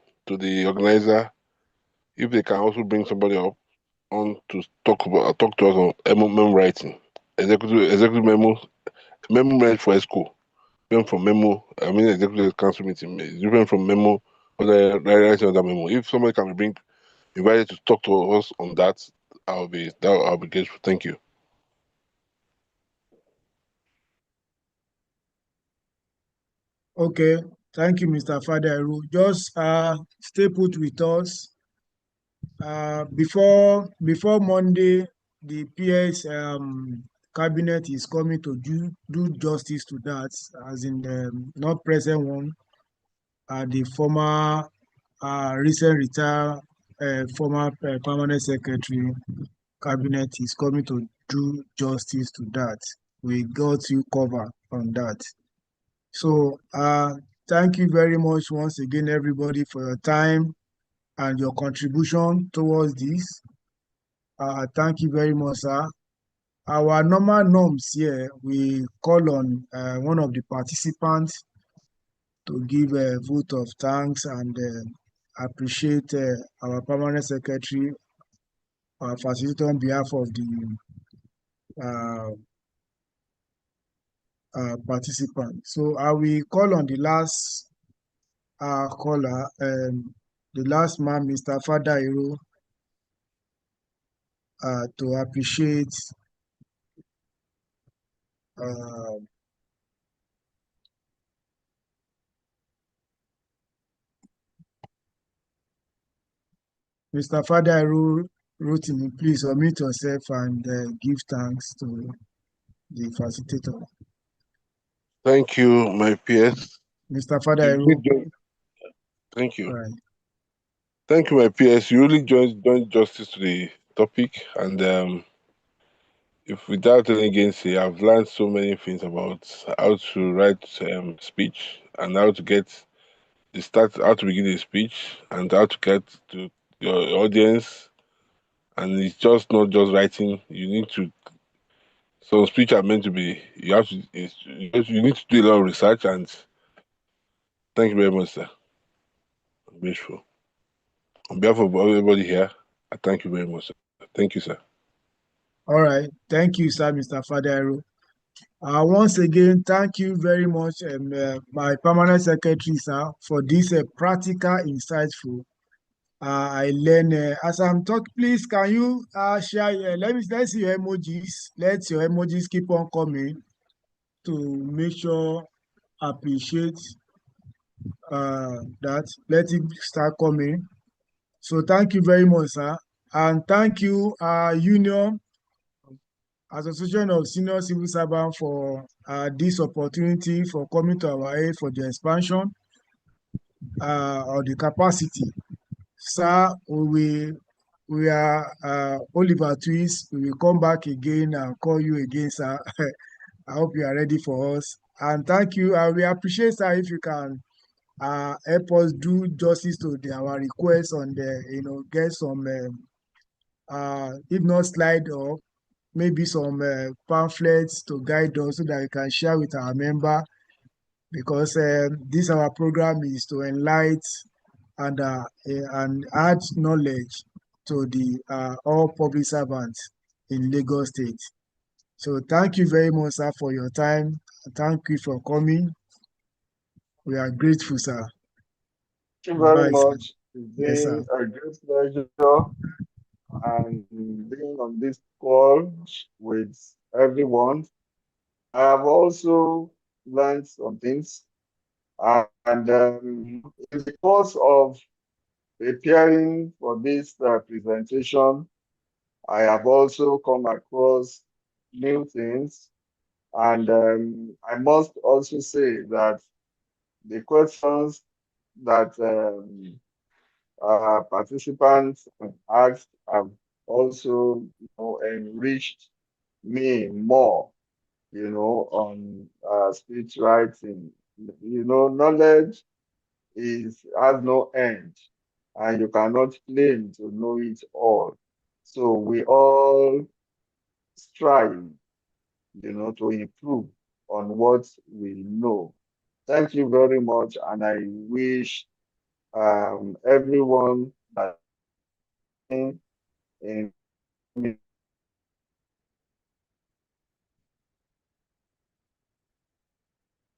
organizer if they can also bring somebody up on to talk to us on memo writing, executive memo writing for ESCO. Different from memo. I mean, executive council meeting is different from memo or the writing of the memo. If somebody can be invited to talk to us on that, I'll be grateful. Thank you. Okay, thank you, Mr. Father Airo. Just stay put with us. Before Monday, the PS cabinet is coming to do justice to that, as in the not present one, the former recent retired former permanent secretary cabinet is coming to do justice to that. We got you covered on that. So thank you very much once again, everybody, for your time and your contribution towards this. Thank you very much, sir. Our normal norms here, we call on one of the participants to give a vote of thanks and appreciate our permanent secretary, our facilitator, on behalf of the participant. So I will call on the last caller, the last man, Mr. Fadairo, to appreciate Mr. Fadairo wrote to me, please unmute yourself and give thanks to the facilitator. Thank you, my PS. Mr. Fadairo. Thank you. Right. Thank you, my PS. You really joined justice to the topic, and if without any gainsay, I've learned so many things about how to write speech and how to get the start, how to begin a speech, and how to get to your audience. And it's just not just writing. You need to. So speech are meant to be. You have to. You need to do a lot of research. And thank you very much, sir. I'm grateful. On behalf of everybody here, I thank you very much, sir. Thank you, sir. All right. Thank you, sir, Mr. Fadairo. Once again, thank you very much, my permanent secretary, sir, for this practical, insightful. I learn as I'm talking. Please, can you share? Let's see your emojis. Let your emojis keep on coming to make sure appreciate that. Let it start coming. So thank you very much, sir, and thank you, Union Association of Senior Civil Servants, for this opportunity, for coming to our aid for the expansion of the capacity. Sir, we are Oliver Twist. We will come back again and call you again, sir. I hope you are ready for us. And thank you. We appreciate, sir, if you can help us do justice to our request on the, get some, if not slide or maybe some pamphlets to guide us so that we can share with our member, because this our program is to enlighten and add knowledge to the all public servants in Lagos State. So thank you very much, sir, for your time. Thank you for coming. We are grateful, sir. Thank you very Bye, sir. much. It's Yes, sir. been a great pleasure and being on this call with everyone. I have also learned some things, and in the course of preparing for this presentation, I have also come across new things, and I must also say that the questions that participants asked have also enriched me more, on speech writing. Knowledge has no end, and you cannot claim to know it all. So we all strive, to improve on what we know. Thank you very much, and I wish everyone that in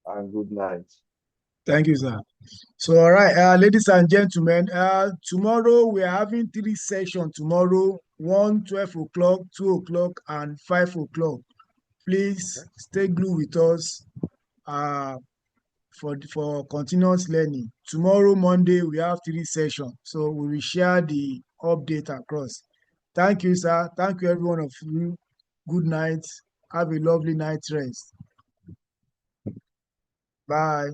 and good night. Thank you, sir. So, all right, ladies and gentlemen, tomorrow we are having 3 sessions tomorrow, 1, 12 o'clock, 2 o'clock, and 5 o'clock. Please stay glued with us for continuous learning. Tomorrow, Monday, we have 3 sessions. So we will share the update across. Thank you, sir. Thank you, every one of you. Good night. Have a lovely night rest. Bye.